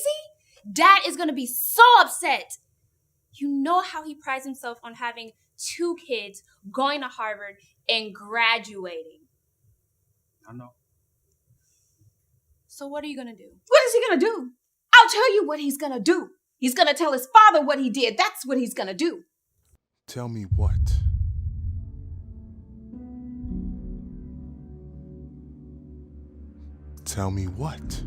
Dad is going to be so upset. You know how he prides himself on having 2 kids, going to Harvard, and graduating. I know. So what are you going to do? What is he going to do? I'll tell you what he's going to do. He's going to tell his father what he did. That's what he's going to do. Tell me what? Tell me what?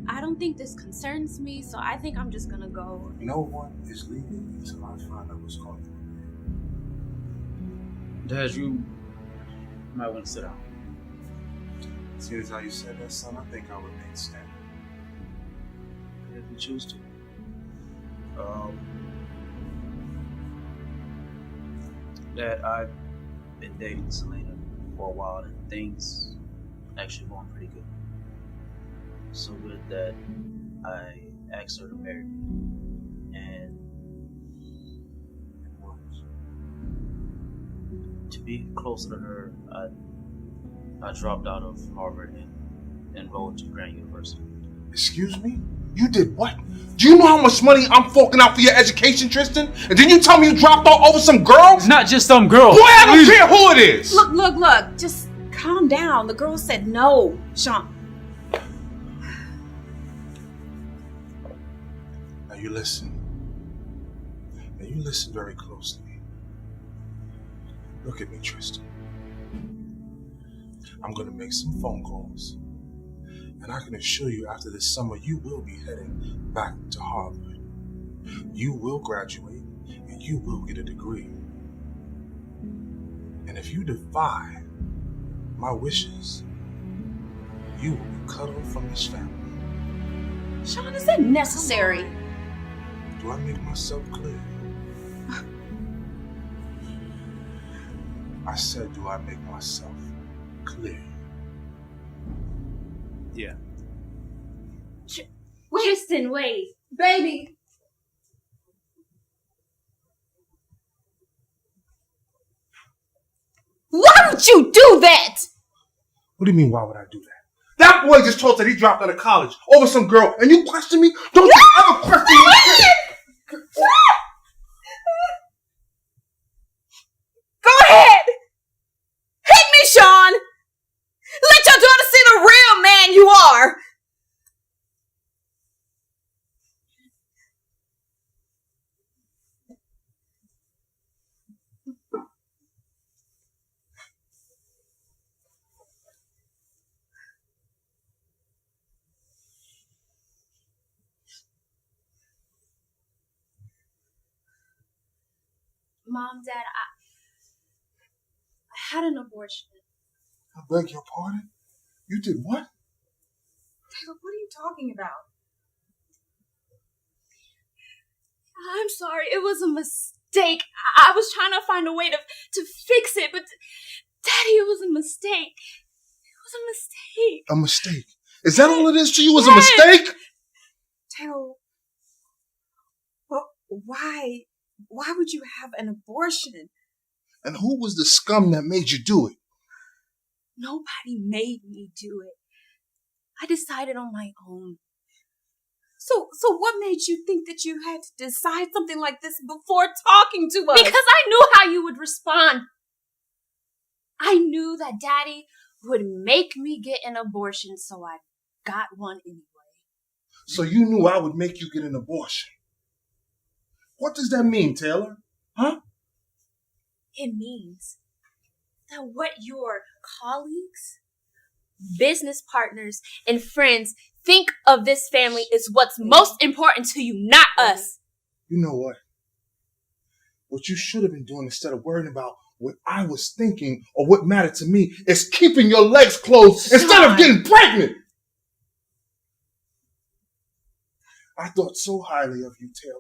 I don't think this concerns me, so I think I'm just going to go. No one is leaving until I find out what's going on. Dad, you might want to sit down. Seeing as how you said that, son, I think I'll remain standing. If you choose to. Dad, I've been dating Selena for a while and things actually going pretty good. So with that, I asked her to marry me. And to be closer to her, I dropped out of Harvard and enrolled to Grant University. Excuse me? You did what? Do you know how much money I'm forking out for your education, Tristan? And then you tell me you dropped off over some girl? It's not just some girl. Boy, I don't care who it is. Look. Just calm down. The girl said no, Sean. Now you listen. Now you listen very closely. Look at me, Tristan. I'm gonna make some phone calls. And I can assure you after this summer, you will be heading back to Harvard. You will graduate and you will get a degree. And if you defy my wishes, you will be cut off from this family. Sean, is that necessary? Do I make myself clear? I said, do I make myself clear? Yeah. Tristan, wait. Baby. Why would you do that? What do you mean, why would I do that? That boy just told that he dropped out of college over some girl, and you question me? Don't you ever question me? Go ahead. Hit me, Sean. Let your daughter see the real man you are. Mom, Dad, I had an abortion. I beg your pardon? You did what? Taylor, what are you talking about? I'm sorry, it was a mistake. I was trying to find a way to fix it, but Daddy, it was a mistake. It was a mistake. A mistake? Is that all it is to you? Was a mistake? Taylor, well, why would you have an abortion? And who was the scum that made you do it? Nobody made me do it. I decided on my own. So what made you think that you had to decide something like this before talking to us? Because I knew how you would respond. I knew that Daddy would make me get an abortion, so I got one anyway. So you knew I would make you get an abortion. What does that mean, Taylor? Huh? It means that what your colleagues, business partners, and friends think of this family is what's most important to you, not us. You know what? What you should have been doing instead of worrying about what I was thinking or what mattered to me is keeping your legs closed instead of getting pregnant. I thought so highly of you, Taylor.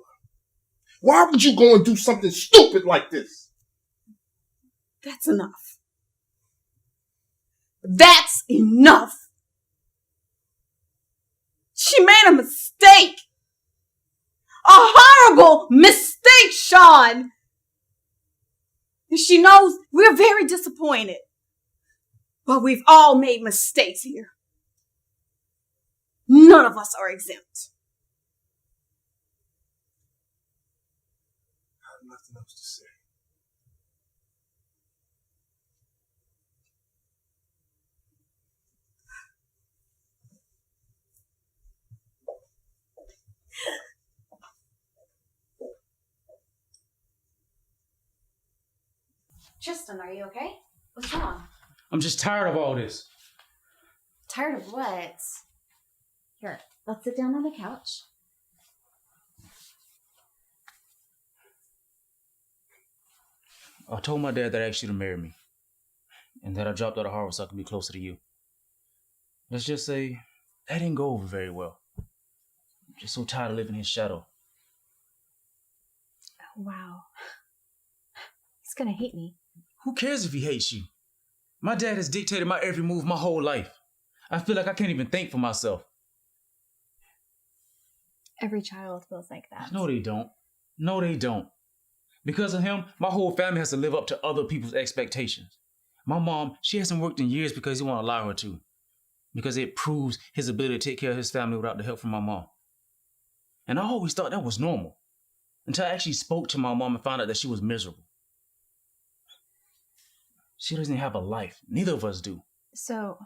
Why would you go and do something stupid like this? That's enough. That's enough. She made a mistake. A horrible mistake, Sean. And she knows we're very disappointed. But we've all made mistakes here. None of us are exempt. I have nothing else to say. Tristan, are you okay? What's wrong? I'm just tired of all this. Tired of what? Here, let's sit down on the couch. I told my dad that I asked you to marry me. And that I dropped out of Harvard so I could be closer to you. Let's just say that didn't go over very well. I'm just so tired of living in his shadow. Wow. He's gonna hate me. Who cares if he hates you? My dad has dictated my every move my whole life. I feel like I can't even think for myself. Every child feels like that. No, they don't. No, they don't. Because of him, my whole family has to live up to other people's expectations. My mom, she hasn't worked in years because he won't allow her to. Because it proves his ability to take care of his family without the help from my mom. And I always thought that was normal. Until I actually spoke to my mom and found out that she was miserable. She doesn't have a life. Neither of us do. So,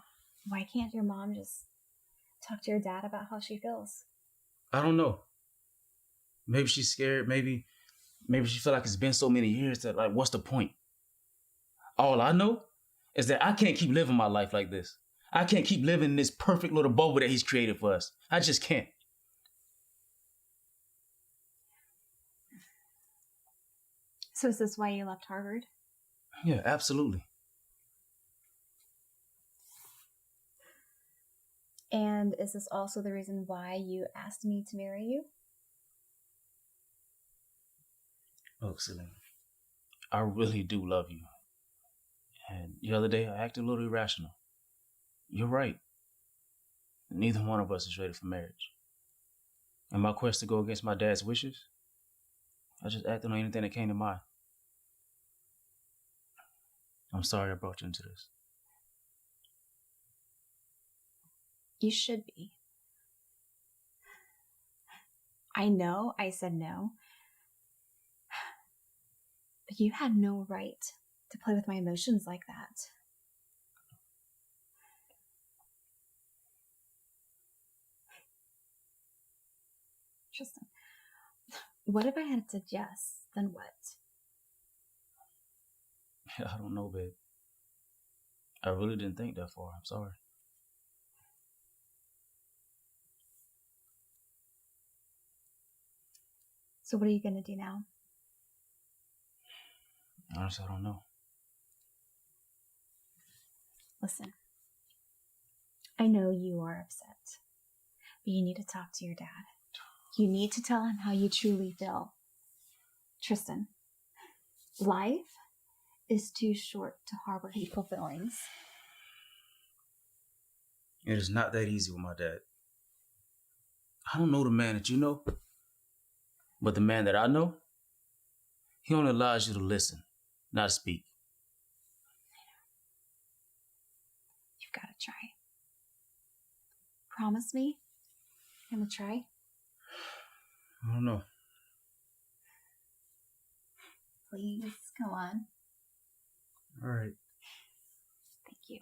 why can't your mom just talk to your dad about how she feels? I don't know. Maybe she's scared. Maybe she feel like it's been so many years that, like, what's the point? All I know is that I can't keep living my life like this. I can't keep living in this perfect little bubble that he's created for us. I just can't. So is this why you left Harvard? Yeah, absolutely. And is this also the reason why you asked me to marry you? Look, Celine, I really do love you. And the other day, I acted a little irrational. You're right. Neither one of us is ready for marriage. In my quest to go against my dad's wishes, I just acted on anything that came to mind. I'm sorry I brought you into this. You should be. I know I said no, but you had no right to play with my emotions like that. Tristan, what if I had said yes? Then what? I don't know, babe. I really didn't think that far. I'm sorry. So what are you going to do now? Honestly, I don't know. Listen, I know you are upset, but you need to talk to your dad. You need to tell him how you truly feel. Tristan, life is too short to harbor hateful feelings. It is not that easy with my dad. I don't know the man that you know, but the man that I know, he only allows you to listen, not speak. You've got to try. Promise me you're going to try? I don't know. Please, come on. All right. Thank you.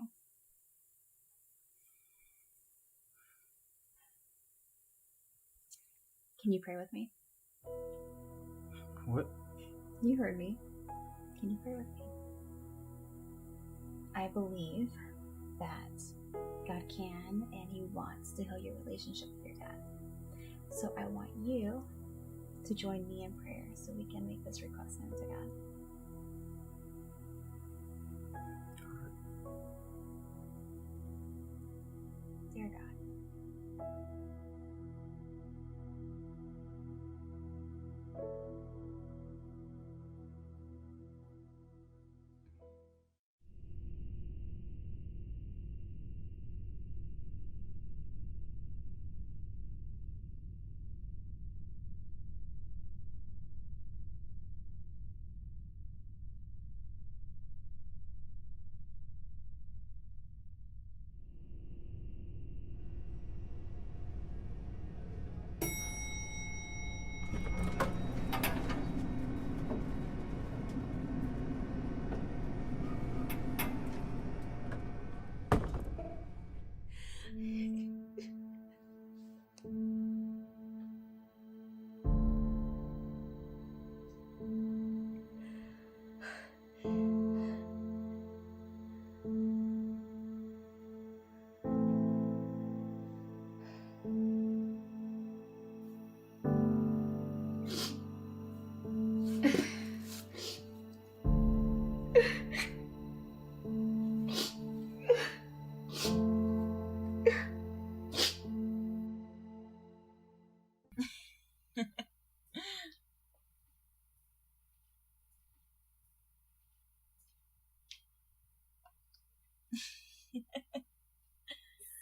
Can you pray with me? What? You heard me. Can you pray with me? I believe that God can and He wants to heal your relationship with your dad. So I want you to join me in prayer so we can make this request known to God. Dear God,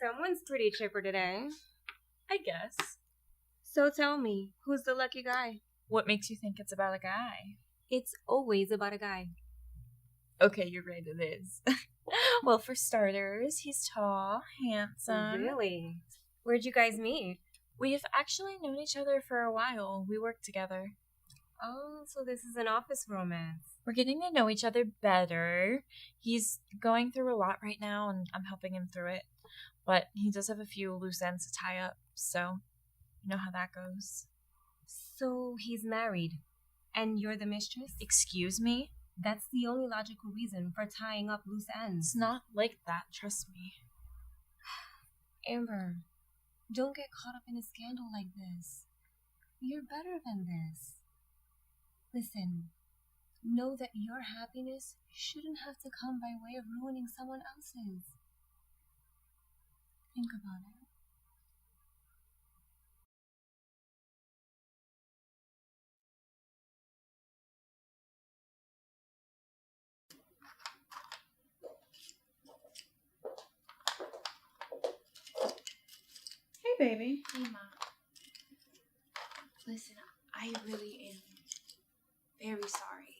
Someone's pretty chipper today. I guess. So tell me, who's the lucky guy? What makes you think it's about a guy? It's always about a guy. Okay, you're right, it is. Well, for starters, he's tall, handsome. Really? Where'd you guys meet? We've actually known each other for a while. We work together. Oh, so this is an office romance. We're getting to know each other better. He's going through a lot right now, and I'm helping him through it. But he does have a few loose ends to tie up, so you know how that goes. So he's married, and you're the mistress? Excuse me? That's the only logical reason for tying up loose ends. It's not like that, trust me. Amber, don't get caught up in a scandal like this. You're better than this. Listen, know that your happiness shouldn't have to come by way of ruining someone else's. Think about it. Hey, baby. Hey, Mom. Listen, I really am very sorry.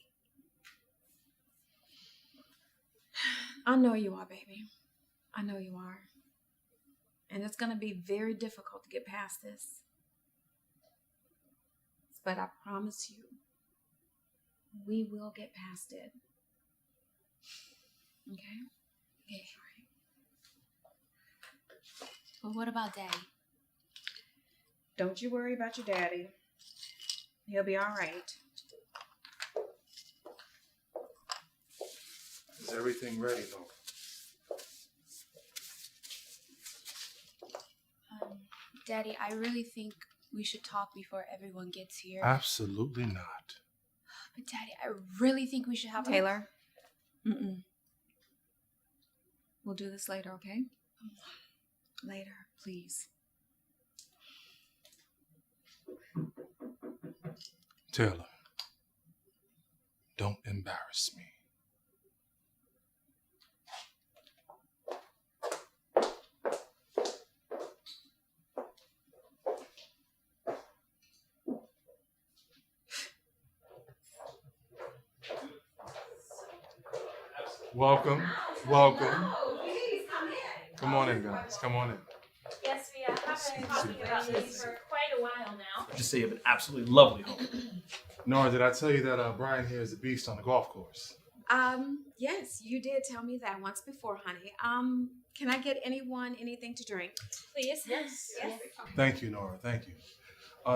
I know you are, baby. I know you are. And it's going to be very difficult to get past this. But I promise you, we will get past it. Okay? Okay. But what about Daddy? Don't you worry about your daddy. He'll be all right. Is everything ready, though? Daddy, I really think we should talk before everyone gets here. Absolutely not. But Daddy, I really think we should have Taylor. We'll do this later, okay? Later, please. Taylor, don't embarrass me. Welcome. Please come in. Come on in, guys. Come on in. Yes, we have been talking about this for quite a while now. Just say you have an absolutely lovely home. Nora, did I tell you that Brian here is a beast on the golf course? Yes, you did tell me that once before, honey. Can I get anyone anything to drink? Please. Yes. Thank you, Nora. Thank you.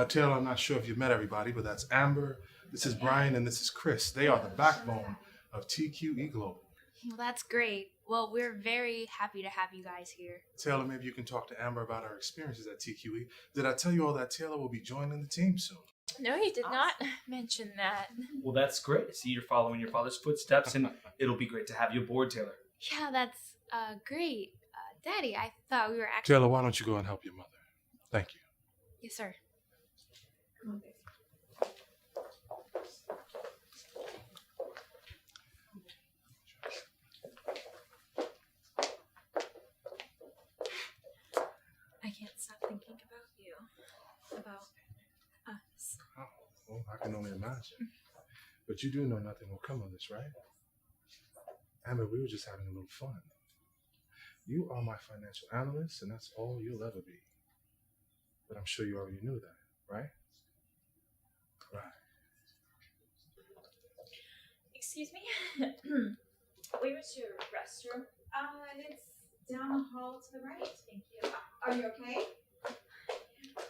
Taylor, I'm not sure if you've met everybody, but that's Amber, this is Brian, and this is Chris. They are the backbone of TQE Global. Well, that's great. Well, we're very happy to have you guys here. Taylor, maybe you can talk to Amber about her experiences at TQE. Did I tell you all that Taylor will be joining the team soon? No, you did not mention that. Well, that's great. See, you're following your father's footsteps, and it'll be great to have you aboard, Taylor. Yeah, that's great. Daddy, I thought we were actually... Taylor, why don't you go and help your mother? Thank you. Yes, sir. I can't stop thinking about you. About us. Oh, well, I can only imagine. But you do know nothing will come of this, right? Amber, we were just having a little fun. You are my financial analyst, and that's all you'll ever be. But I'm sure you already knew that, right? Right. Excuse me? Where's your restroom? It's down the hall to the right. Thank you. Are you okay?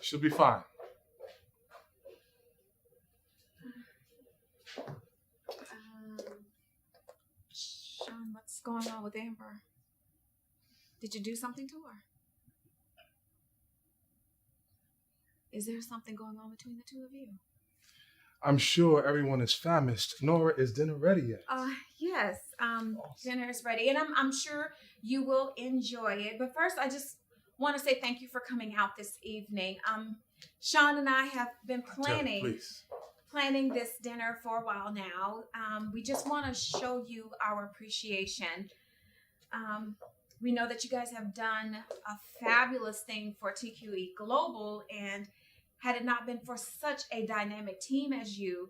She'll be fine. Sean, what's going on with Amber? Did you do something to her? Is there something going on between the two of you? I'm sure everyone is famished. Nora, is dinner ready yet? Yes. Dinner is ready, and I'm sure you will enjoy it. But first, I just want to say thank you for coming out this evening. Sean and I have been planning this dinner for a while now. We just want to show you our appreciation. We know that you guys have done a fabulous thing for TQE Global, and had it not been for such a dynamic team as you,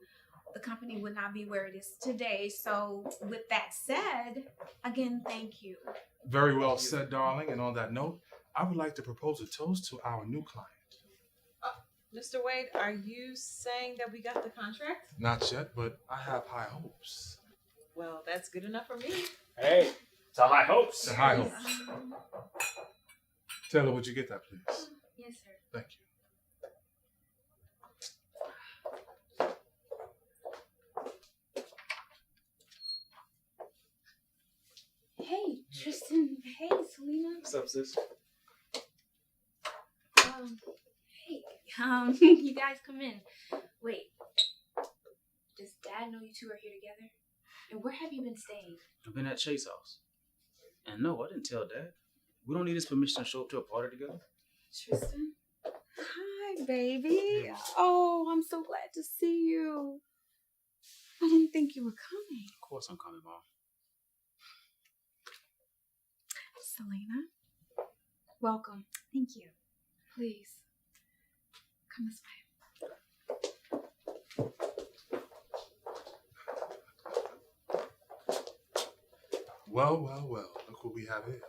the company would not be where it is today. So with that said, again, thank you. Very well said, darling. And on that note, I would like to propose a toast to our new client. Mr. Wade, are you saying that we got the contract? Not yet, but I have high hopes. Well, that's good enough for me. Hey, it's a high hopes. The high hopes. Taylor, would you get that, please? Yes, sir. Thank you. Hey, Tristan. Hey, Selena. What's up, sis? Hey, you guys come in. Wait, does Dad know you two are here together? And where have you been staying? I've been at Chase's house. And no, I didn't tell Dad. We don't need his permission to show up to a party together. Tristan. Hi, baby. Oh, I'm so glad to see you. I didn't think you were coming. Of course I'm coming, Mom. Selena, welcome. Thank you. Please, come this way. Well, well, well. Look what we have here.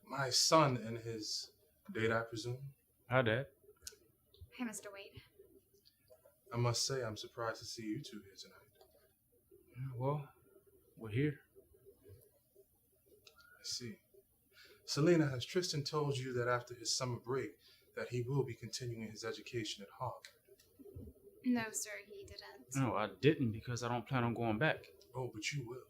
My son and his date, I presume. Hi, Dad. Hey, Mr. Wade. I must say, I'm surprised to see you two here tonight. Well, we're here. I see. Selena, has Tristan told you that after his summer break that he will be continuing his education at Harvard? No, sir, he didn't. No, I didn't because I don't plan on going back. Oh, but you will.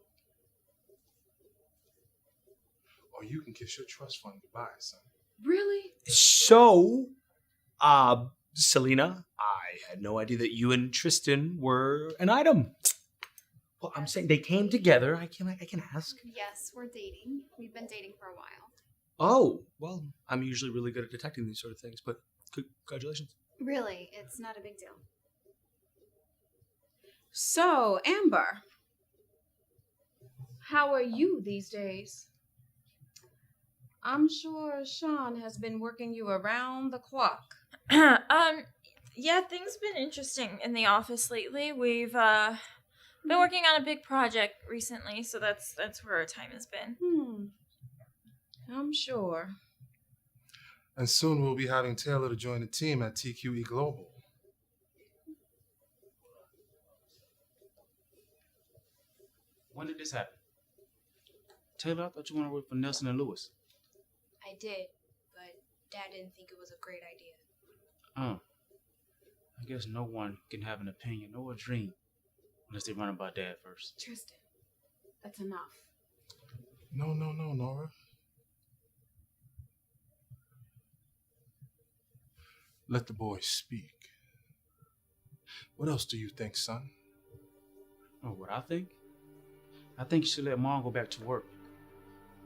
Or you can kiss your trust fund goodbye, son. Really? So, Selena, I had no idea that you and Tristan were an item. Well, I'm saying they came together. I can ask. Yes, we're dating. We've been dating for a while. Oh, well, I'm usually really good at detecting these sort of things, but congratulations. Really, it's not a big deal. So, Amber, how are you these days? I'm sure Sean has been working you around the clock. Yeah, things been interesting in the office lately. We've been working on a big project recently, so that's where our time has been. I'm sure. And soon we'll be having Taylor to join the team at TQE Global. When did this happen? Taylor, I thought you wanted to work for Nelson and Lewis. I did, but Dad didn't think it was a great idea. I guess no one can have an opinion or a dream unless they run it by Dad first. Tristan, that's enough. No, Nora. Let the boy speak. What else do you think, son? Oh, what I think? I think you should let Mom go back to work.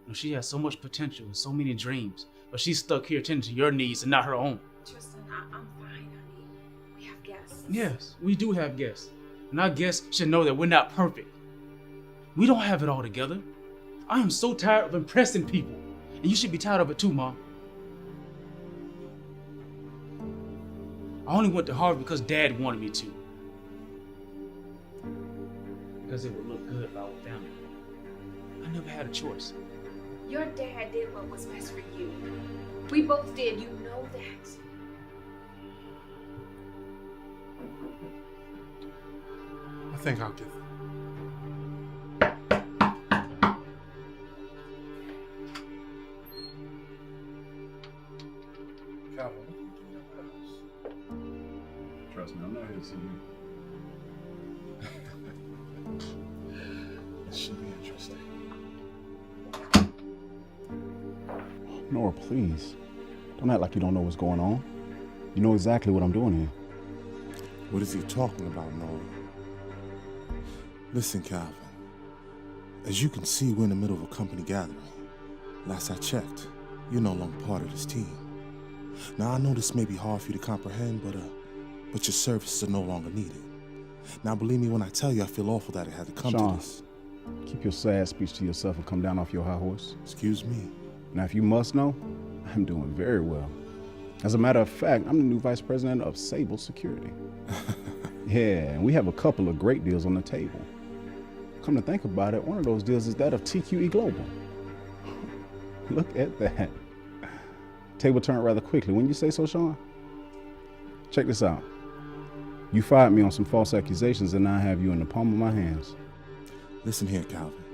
You know, she has so much potential and so many dreams, but she's stuck here tending to your needs and not her own. Tristan, I'm fine, honey. We have guests. Yes, we do have guests. And our guests should know that we're not perfect. We don't have it all together. I am so tired of impressing people. And you should be tired of it too, Mom. I only went to Harvard because Dad wanted me to. Because it would look good if I were family. I never had a choice. Your dad did what was best for you. We both did, you know that. I think I'll give it. Calvin, what are you doing at the house? Trust me, I'm not here to see you. This should be interesting. Nora, please. Don't act like you don't know what's going on. You know exactly what I'm doing here. What is he talking about, Noah? Listen, Calvin. As you can see, we're in the middle of a company gathering. Last I checked, you're no longer part of this team. Now, I know this may be hard for you to comprehend, but your services are no longer needed. Now, believe me when I tell you, I feel awful that it had to come Sean, to this. keep your sad speech to yourself and come down off your high horse. Excuse me? Now, if you must know, I'm doing very well. As a matter of fact, I'm the new vice president of Sable Security. Yeah, and we have a couple of great deals on the table. Come to think about it, one of those deals is that of TQE Global. Look at that. Table turned rather quickly. When you say so, Sean? Check this out. You fired me on some false accusations, and now I have you in the palm of my hands. Listen here, Calvin.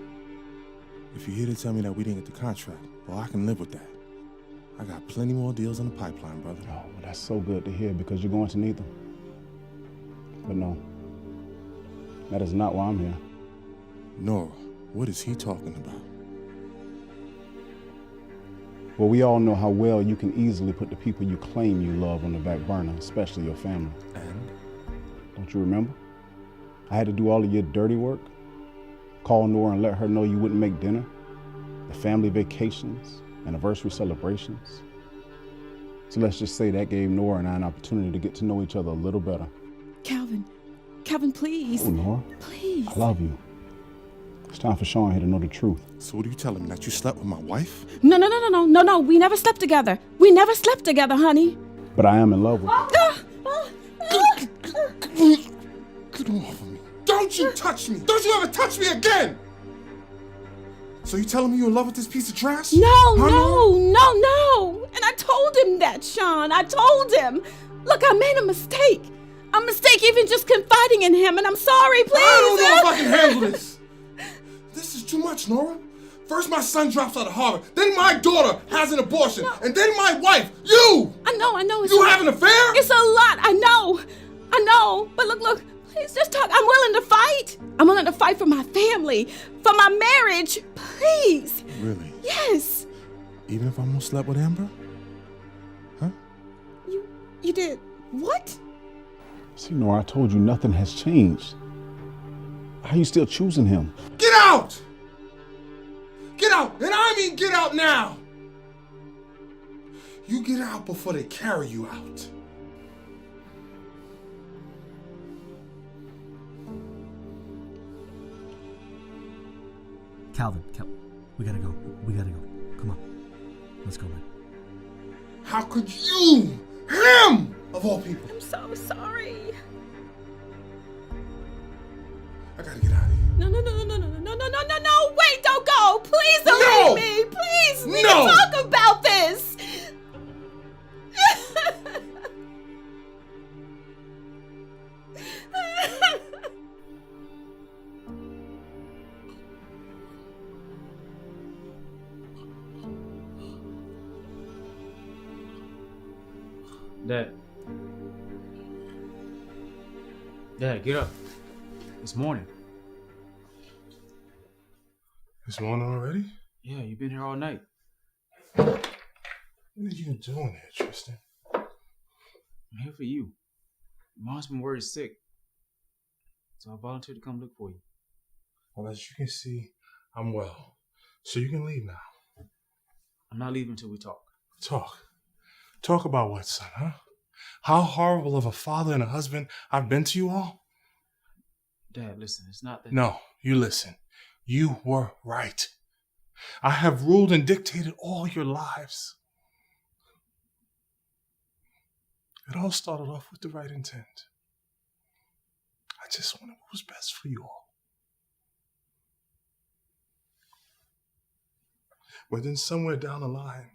If you're here to tell me that we didn't get the contract, well, I can live with that. I got plenty more deals in the pipeline, brother. Oh, well, that's so good to hear because you're going to need them. But no, that is not why I'm here. Nora, what is he talking about? Well, we all know how well you can easily put the people you claim you love on the back burner, especially your family. And? Don't you remember? I had to do all of your dirty work. Call Nora and let her know you wouldn't make dinner, the family vacations, anniversary celebrations. So let's just say that gave Nora and I an opportunity to get to know each other a little better. Calvin, please. Oh, Nora. Please. I love you. It's time for Sean here to know the truth. So what are you telling me, that you slept with my wife? No. We never slept together. Honey. But I am in love with you. Get off of me. Don't you touch me. Don't you ever touch me again. So you telling me you're in love with this piece of trash? No. And I told him that, Sean. I told him. Look, I made a mistake. A mistake even just confiding in him, and I'm sorry, please. I don't know if I can handle this. This is too much, Nora. First my son drops out of Harvard, then my daughter has an abortion, and then my wife, you! I know. You have an affair? It's a lot, I know. But look, please just talk. I'm willing to fight. I'm willing to fight for my family, for my marriage. Please. Really? Yes. Even if I almost slept with Amber? Huh? You did what? See, Nora, I told you nothing has changed. How are you still choosing him? Get out! Get out! And I mean get out now! You get out before they carry you out. Calvin, we gotta go. Come on. Let's go, man. How could you? Him! Of all people. I'm so sorry. I gotta get out of here. No. Wait, don't go. Please don't leave me. Please. We can talk about this. Dad, get up. It's morning. It's morning already? Yeah, you've been here all night. What are you doing here, Tristan? I'm here for you. Mom's been worried sick, so I volunteered to come look for you. Well, as you can see, I'm well. So you can leave now. I'm not leaving until we talk. Talk? Talk about what, son, huh? How horrible of a father and a husband I've been to you all? Dad, listen, it's not that... No, you listen. You were right. I have ruled and dictated all your lives. It all started off with the right intent. I just wanted what was best for you all. But then somewhere down the line,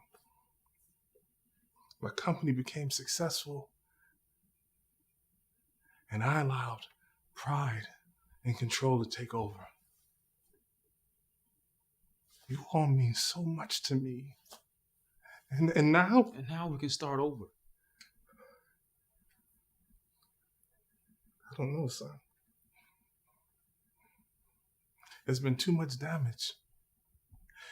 my company became successful, and I allowed pride and control to take over. You all mean so much to me. And now? And now we can start over. I don't know, son. There's been too much damage.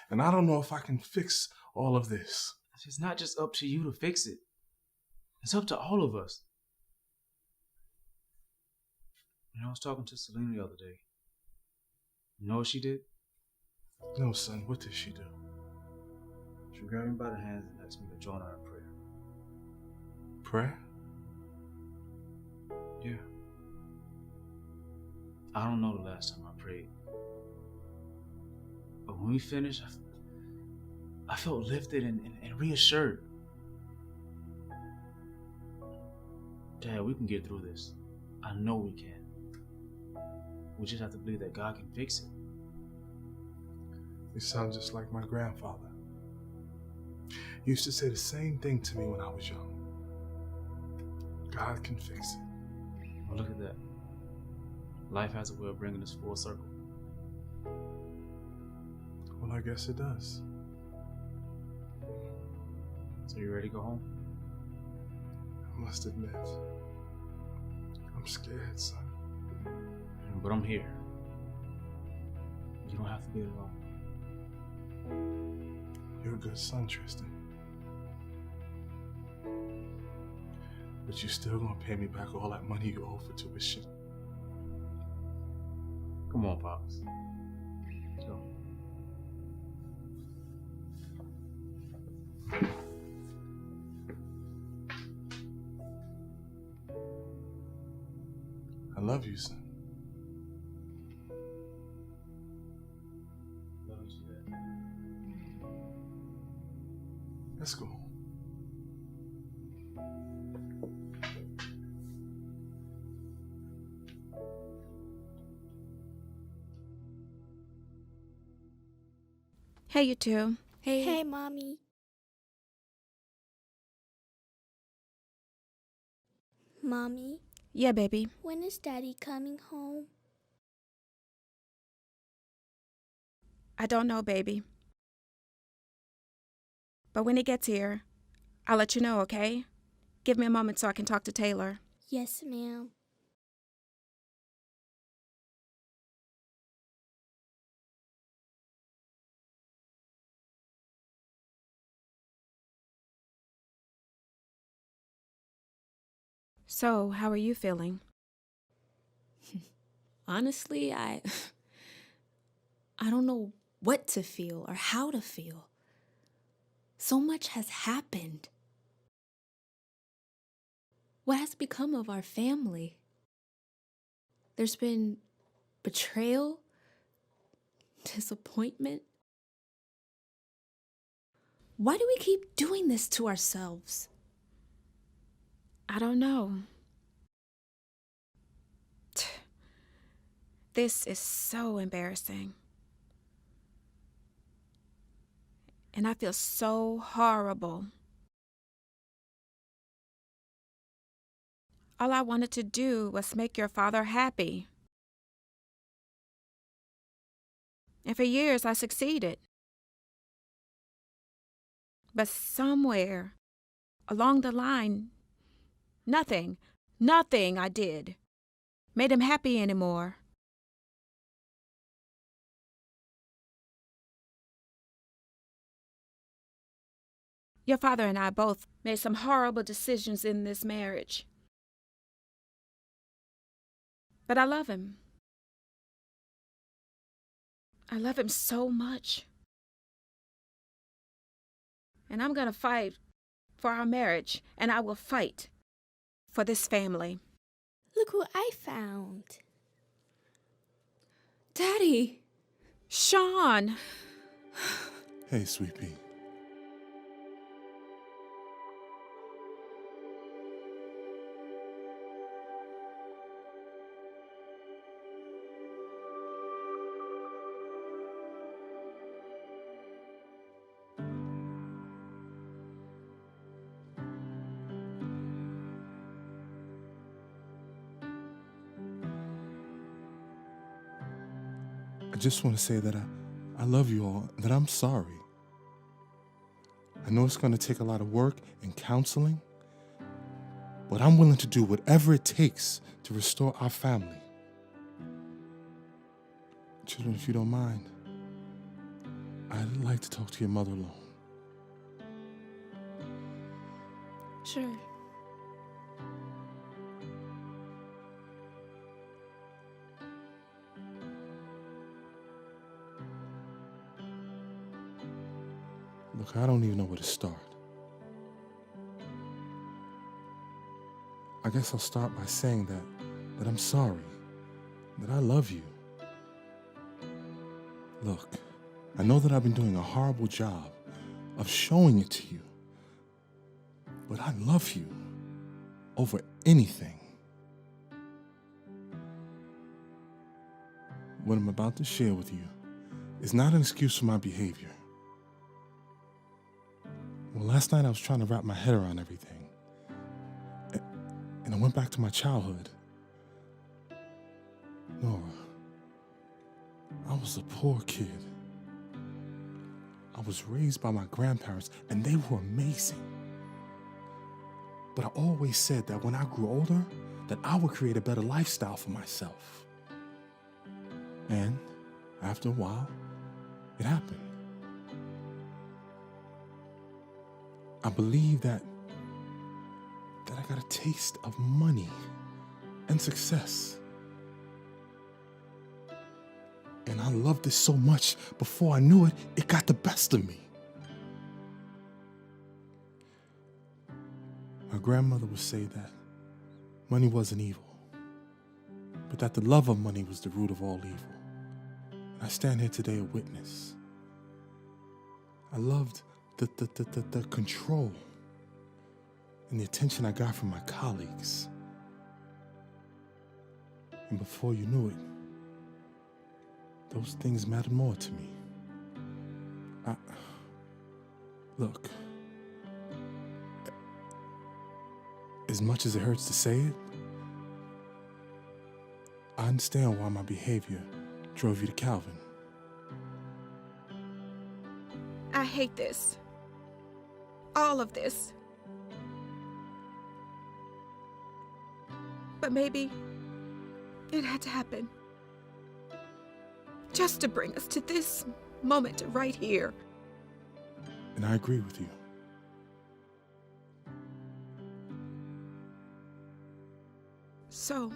And I don't know if I can fix all of this. It's not just up to you to fix it. It's up to all of us. I was talking to Selena the other day. You know what she did? No, son, what did she do? She grabbed me by the hands and asked me to join her in prayer. Prayer? Yeah. I don't know the last time I prayed. But when we finished, I felt lifted and reassured. Dad, we can get through this. I know we can. We just have to believe that God can fix it. You sound just like my grandfather. He used to say the same thing to me when I was young. God can fix it. Well, look at that. Life has a way of bringing us full circle. Well, I guess it does. So you ready to go home? I must admit, I'm scared, son. But I'm here. You don't have to be alone. You're a good son, Tristan. But you still gonna pay me back all that money you owe for tuition. Come on, Pops. Let's go. I love you, son. Love you, Dad. Let's go. Hey, you two. Hey, Mommy. Mommy, Yeah, baby. when is Daddy coming home? I don't know, baby. But when he gets here, I'll let you know, okay? Give me a moment so I can talk to Taylor. Yes, ma'am. So, how are you feeling? Honestly, I don't know what to feel or how to feel. So much has happened. What has become of our family? There's been betrayal, disappointment. Why do we keep doing this to ourselves? I don't know. This is so embarrassing. And I feel so horrible. All I wanted to do was make your father happy. And for years I succeeded. But somewhere along the line, nothing I did made him happy anymore. Your father and I both made some horrible decisions in this marriage. But I love him. I love him so much. And I'm going to fight for our marriage, and I will fight for this family. Look who I found. Daddy! Sean! Hey, sweet pea. I just want to say that I love you all, that I'm sorry. I know it's going to take a lot of work and counseling, but I'm willing to do whatever it takes to restore our family. Children, if you don't mind, I'd like to talk to your mother alone. Sure. Look, I don't even know where to start. I guess I'll start by saying that I'm sorry, that I love you. Look, I know that I've been doing a horrible job of showing it to you, but I love you over anything. What I'm about to share with you is not an excuse for my behavior. Well, last night I was trying to wrap my head around everything. And I went back to my childhood. Nora, I was a poor kid. I was raised by my grandparents, and they were amazing. But I always said that when I grew older, that I would create a better lifestyle for myself. And after a while, it happened. I believe that I got a taste of money and success. And I loved it so much, before I knew it, it got the best of me. My grandmother would say that money wasn't evil, but that the love of money was the root of all evil. And I stand here today a witness. I loved the control and the attention I got from my colleagues. And before you knew it, those things mattered more to me. Look, as much as it hurts to say it, I understand why my behavior drove you to Calvin. I hate this. All of this. But maybe it had to happen. Just to bring us to this moment right here. And I agree with you. So,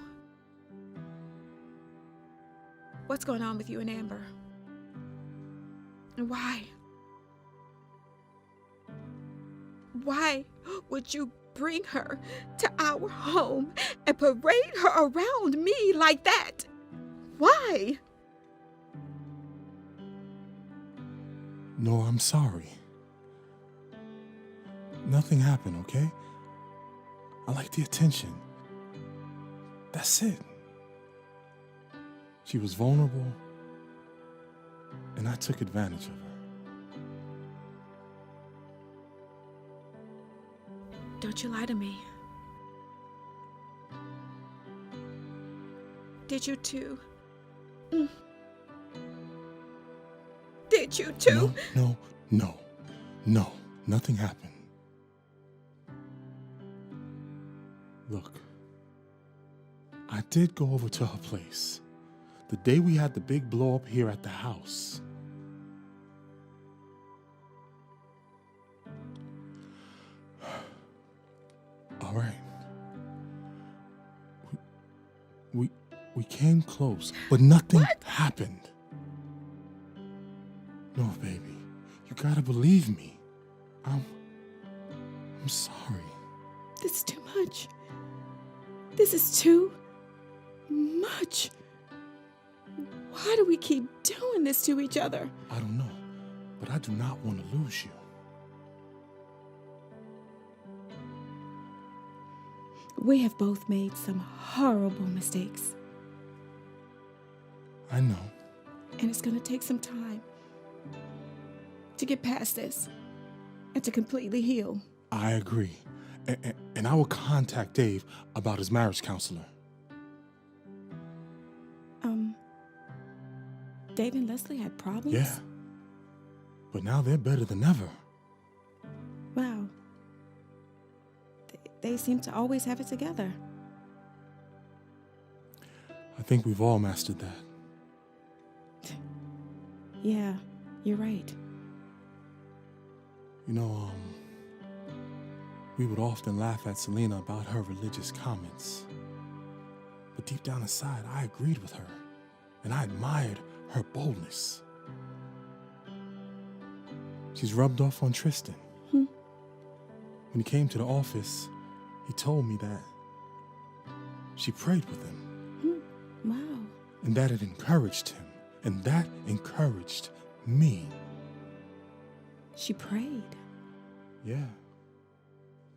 what's going on with you and Amber? And why? Why would you bring her to our home and parade her around me like that? Why? No, I'm sorry. Nothing happened, okay? I like the attention. That's it. She was vulnerable, and I took advantage of her. Don't you lie to me. Did you too? Did you too? No, nothing happened. Look, I did go over to her place the day we had the big blow up here at the house. All right. We came close, but nothing happened. No, baby, you gotta believe me. I'm sorry. This is too much. This is too much. Why do we keep doing this to each other? I don't know, but I do not want to lose you. We have both made some horrible mistakes. I know. And it's gonna take some time to get past this and to completely heal. I agree. And I will contact Dave about his marriage counselor. Dave and Leslie had problems? Yeah. But now they're better than ever. Wow. They seem to always have it together. I think we've all mastered that. Yeah, you're right. You know, we would often laugh at Selena about her religious comments. But deep down inside, I agreed with her, and I admired her boldness. She's rubbed off on Tristan. When he came to the office, he told me that she prayed with him. Wow. And that it encouraged him, and that encouraged me. She prayed. Yeah.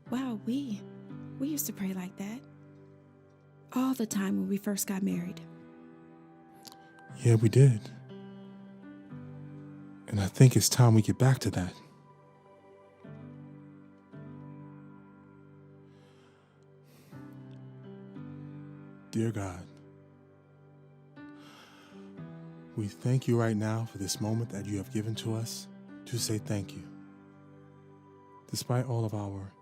Wow, we used to pray like that. All the time when we first got married. Yeah, we did. And I think it's time we get back to that. Dear God, we thank you right now for this moment that you have given to us to say thank you. Despite all of our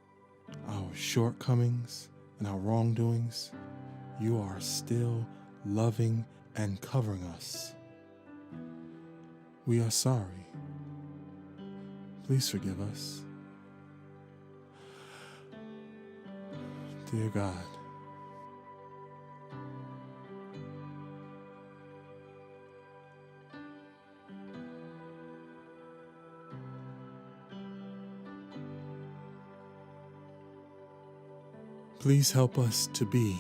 shortcomings and our wrongdoings, you are still loving and covering us. We are sorry. Please forgive us. Dear God, please help us to be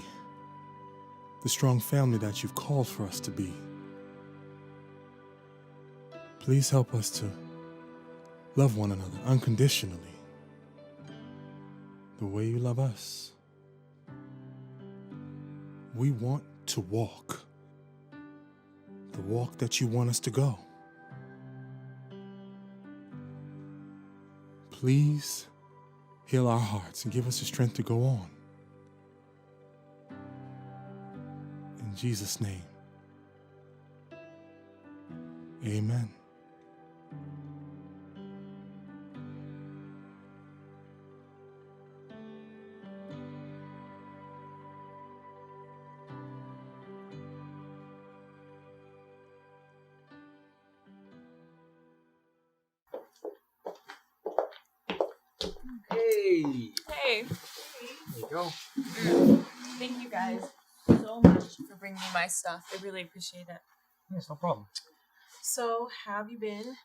the strong family that you've called for us to be. Please help us to love one another unconditionally, the way you love us. We want to walk the walk that you want us to go. Please heal our hearts and give us the strength to go on. In Jesus' name, amen. Hey. Hey. There you go. Thank you guys so much for bringing me my stuff. I really appreciate it. Yes, no problem. So, how have you been?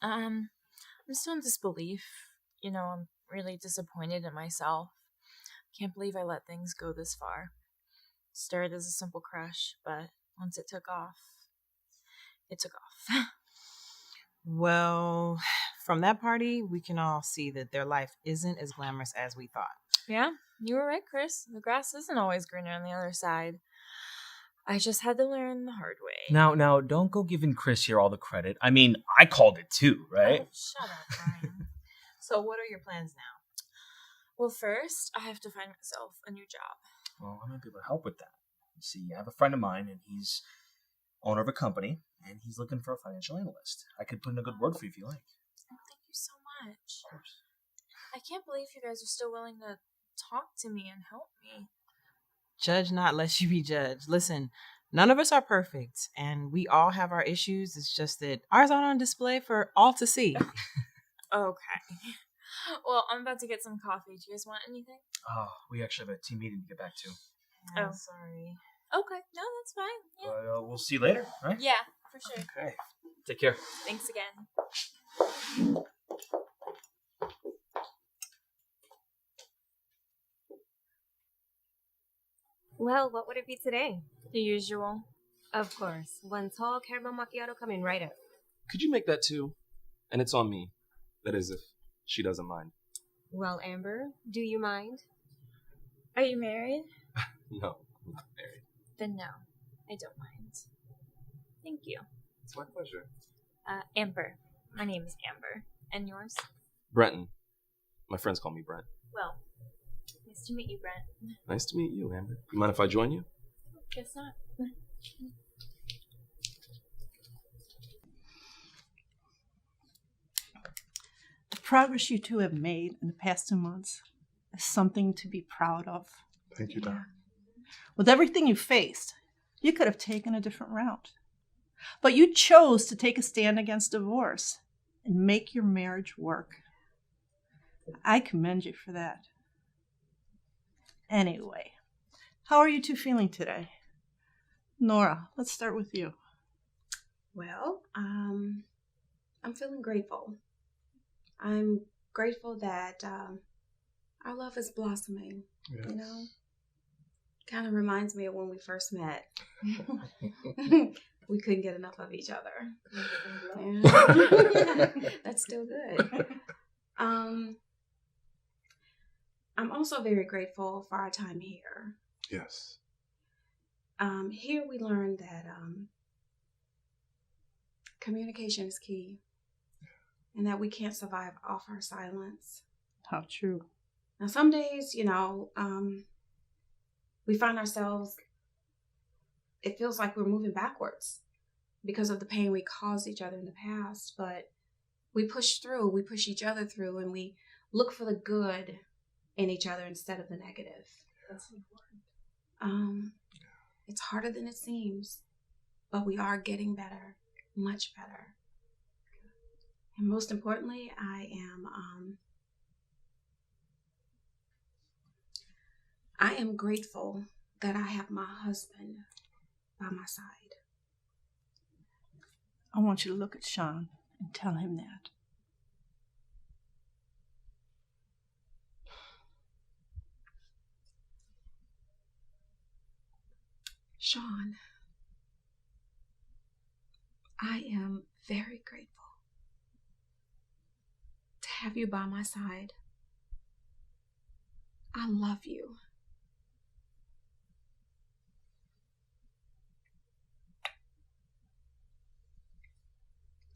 I'm still in disbelief. You know, I'm really disappointed in myself. Can't believe I let things go this far. Started as a simple crush, but once it took off, it took off. Well, from that party, we can all see that their life isn't as glamorous as we thought. Yeah, you were right, Chris. The grass isn't always greener on the other side. I just had to learn the hard way. Now, don't go giving Chris here all the credit. I mean, I called it too, right? Oh, shut up, Brian. So, what are your plans now? Well, first, I have to find myself a new job. Well, I might be able to help with that. You see, I have a friend of mine, and he's owner of a company, and he's looking for a financial analyst. I could put in a good word for you if you like. Oh, thank you so much. I can't believe you guys are still willing to talk to me and help me. Judge not lest you be judged. Listen, none of us are perfect, and we all have our issues. It's just that ours aren't on display for all to see. Okay. Well, I'm about to get some coffee. Do you guys want anything? Oh, we actually have a team meeting to get back to. Oh, sorry. Okay, no, that's fine. Yeah. But we'll see you later, right? Yeah, for sure. Okay. Take care. Thanks again. Well, what would it be today? The usual. Of course. One tall caramel macchiato coming right up. Could you make that too? And it's on me. That is, if she doesn't mind. Well, Amber, do you mind? Are you married? No, I'm not married. Then no, I don't mind. Thank you. It's my pleasure. Amber. My name is Amber. And yours? Brenton. My friends call me Brent. Well, nice to meet you, Brent. Nice to meet you, Amber. You mind if I join you? Guess not. The progress you two have made in the past 2 months is something to be proud of. Thank you, Doc. With everything you faced, you could have taken a different route. But you chose to take a stand against divorce and make your marriage work. I commend you for that. Anyway, how are you two feeling today? Nora, let's start with you. Well, I'm feeling grateful. I'm grateful that our love is blossoming. Yes. You know, kind of reminds me of when we first met. We couldn't get enough of each other. Yeah. That's still good. I'm also very grateful for our time here. Yes. Here we learned that communication is key, and that we can't survive off our silence. How true. Now, some days, you know, we find ourselves, it feels like we're moving backwards because of the pain we caused each other in the past. But we push through, we push each other through, and we look for the good in each other instead of the negative. That's important. It's harder than it seems, but we are getting better, much better. And most importantly, I am grateful that I have my husband by my side. I want you to look at Sean and tell him that. Sean, I am very grateful to have you by my side. I love you.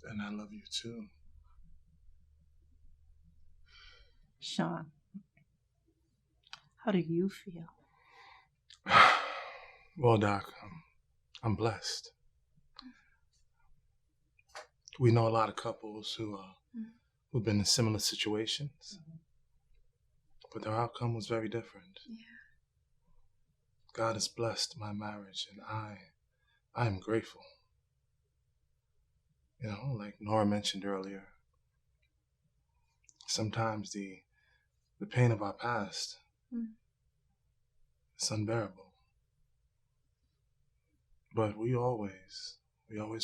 And I love you too. Sean, how do you feel? Well, Doc, I'm blessed. We know a lot of couples who've been in similar situations, but their outcome was very different. Yeah. God has blessed my marriage, and I am grateful. You know, like Nora mentioned earlier, sometimes the pain of our past is unbearable. But we always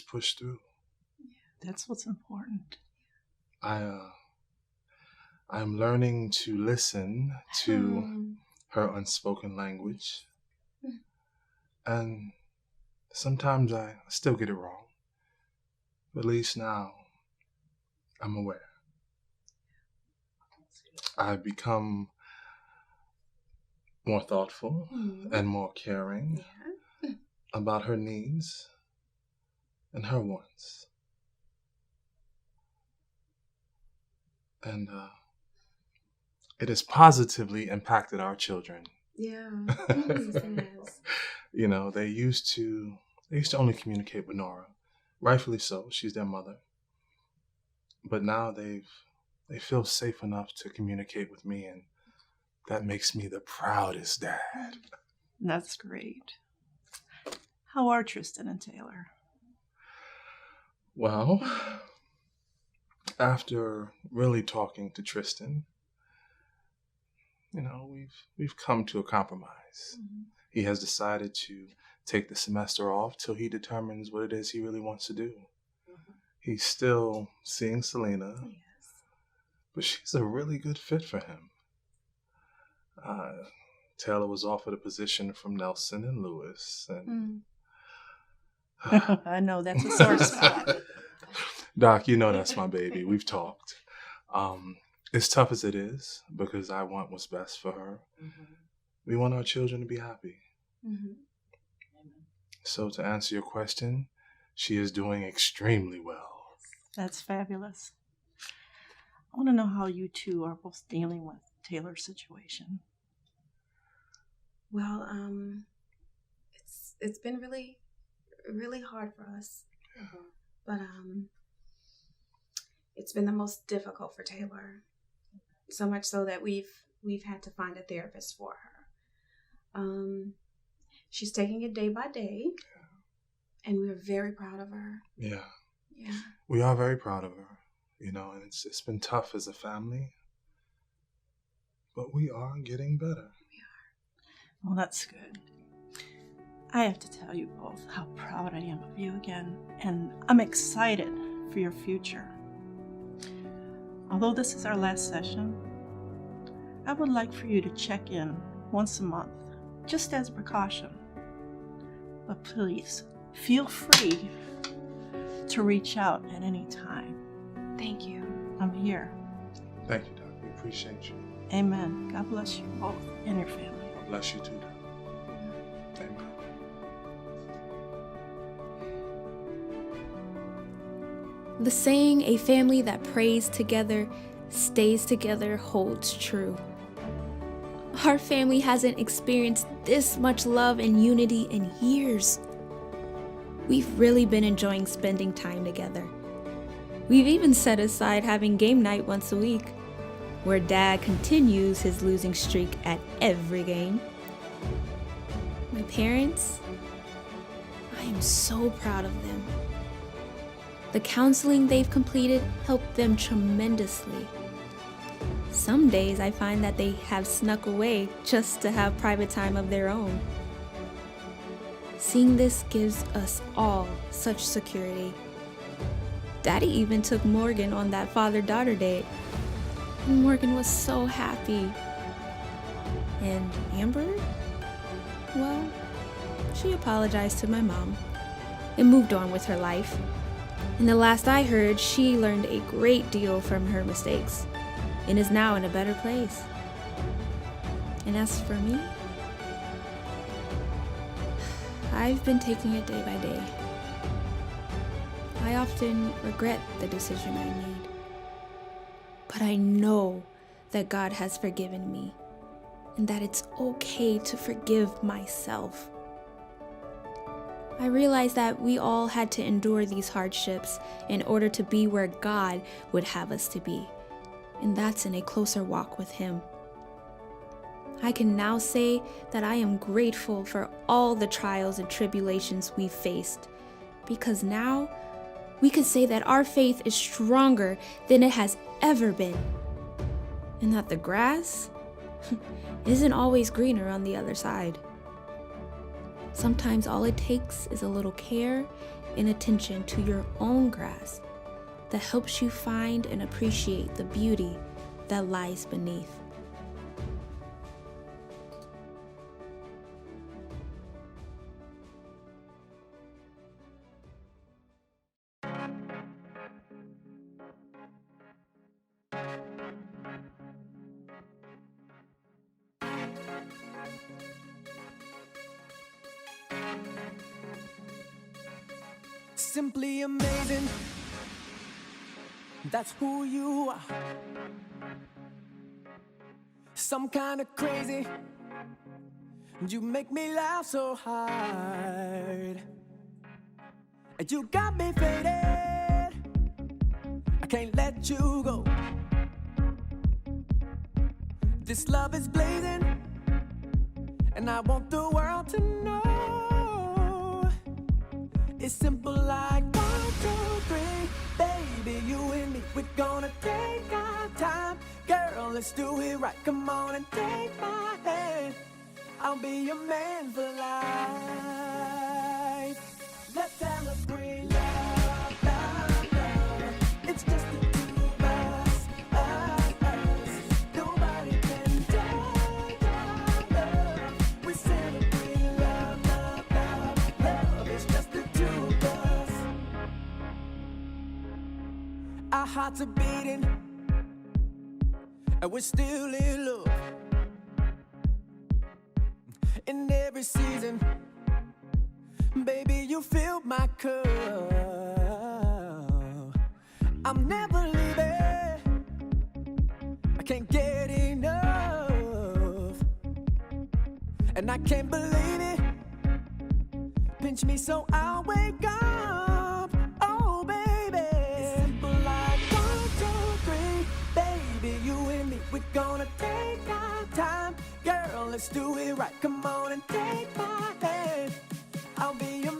push through. That's what's important. I'm learning to listen to her unspoken language. And sometimes I still get it wrong. But at least now I'm aware. I've become more thoughtful and more caring about her needs and her wants. And it has positively impacted our children. Yeah, it is. You know, they used to only communicate with Nora. Rightfully so, she's their mother. But now they feel safe enough to communicate with me, and that makes me the proudest dad. That's great. How are Tristan and Taylor? Well, after really talking to Tristan, you know, we've come to a compromise. He has decided to take the semester off till he determines what it is he really wants to do. He's still seeing Selena, but she's a really good fit for him. Taylor was offered a position from Nelson and Lewis, and I know that's a sore spot. Doc, you know that's my baby. We've talked. As tough as it is, because I want what's best for her. We want our children to be happy. So to answer your question, she is doing extremely well. That's fabulous. I want to know how you two are both dealing with Taylor's situation. Well, it's been really, really hard for us. But it's been the most difficult for Taylor. So much so that we've had to find a therapist for her. She's taking it day by day, and we're very proud of her. Yeah. Yeah. We are very proud of her, you know, and it's been tough as a family, but we are getting better. Well, that's good. I have to tell you both how proud I am of you again, and I'm excited for your future. Although this is our last session, I would like for you to check in once a month, just as a precaution. But please, feel free to reach out at any time. Thank you. I'm here. Thank you, Doc. We appreciate you. Amen. God bless you both and your family. God bless you too, Doc. Amen. The saying, "A family that prays together stays together," holds true. Our family hasn't experienced this much love and unity in years. We've really been enjoying spending time together. We've even set aside having game night once a week, where Dad continues his losing streak at every game. My parents, I am so proud of them. The counseling they've completed helped them tremendously. Some days I find that they have snuck away just to have private time of their own. Seeing this gives us all such security. Daddy even took Morgan on that father-daughter date, and Morgan was so happy. And Amber? Well, she apologized to my mom and moved on with her life. And the last I heard, she learned a great deal from her mistakes and is now in a better place. And as for me, I've been taking it day by day. I often regret the decision I made, but I know that God has forgiven me and that it's okay to forgive myself. I realize that we all had to endure these hardships in order to be where God would have us to be, and that's in a closer walk with Him. I can now say that I am grateful for all the trials and tribulations we've faced, because now we can say that our faith is stronger than it has ever been, and that the grass isn't always greener on the other side. Sometimes all it takes is a little care and attention to your own grass that helps you find and appreciate the beauty that lies beneath. Simply amazing, that's who you are. Some kind of crazy, you make me laugh so hard. You got me faded, I can't let you go. This love is blazing, and I want the world to know. It's simple like 1, 2, 3. Baby, you and me, we're gonna take our time. Girl, let's do it right. Come on and take my hand. I'll be your man for life. Let's celebrate love, love, love. It's just the two of us, us. Nobody can take our love. We celebrate love, love, love, love. It's just the two of us. Our hearts are beating, and we're still in love. In every season, baby, you fill my cup. I'm never leaving, I can't get enough. And I can't believe it, pinch me so I'll wake up. Oh, baby, it's simple like 1, 2, 3. Baby, you and me, we're gonna take our time. Girl, let's do it right. Come on and take my hand. I'll be your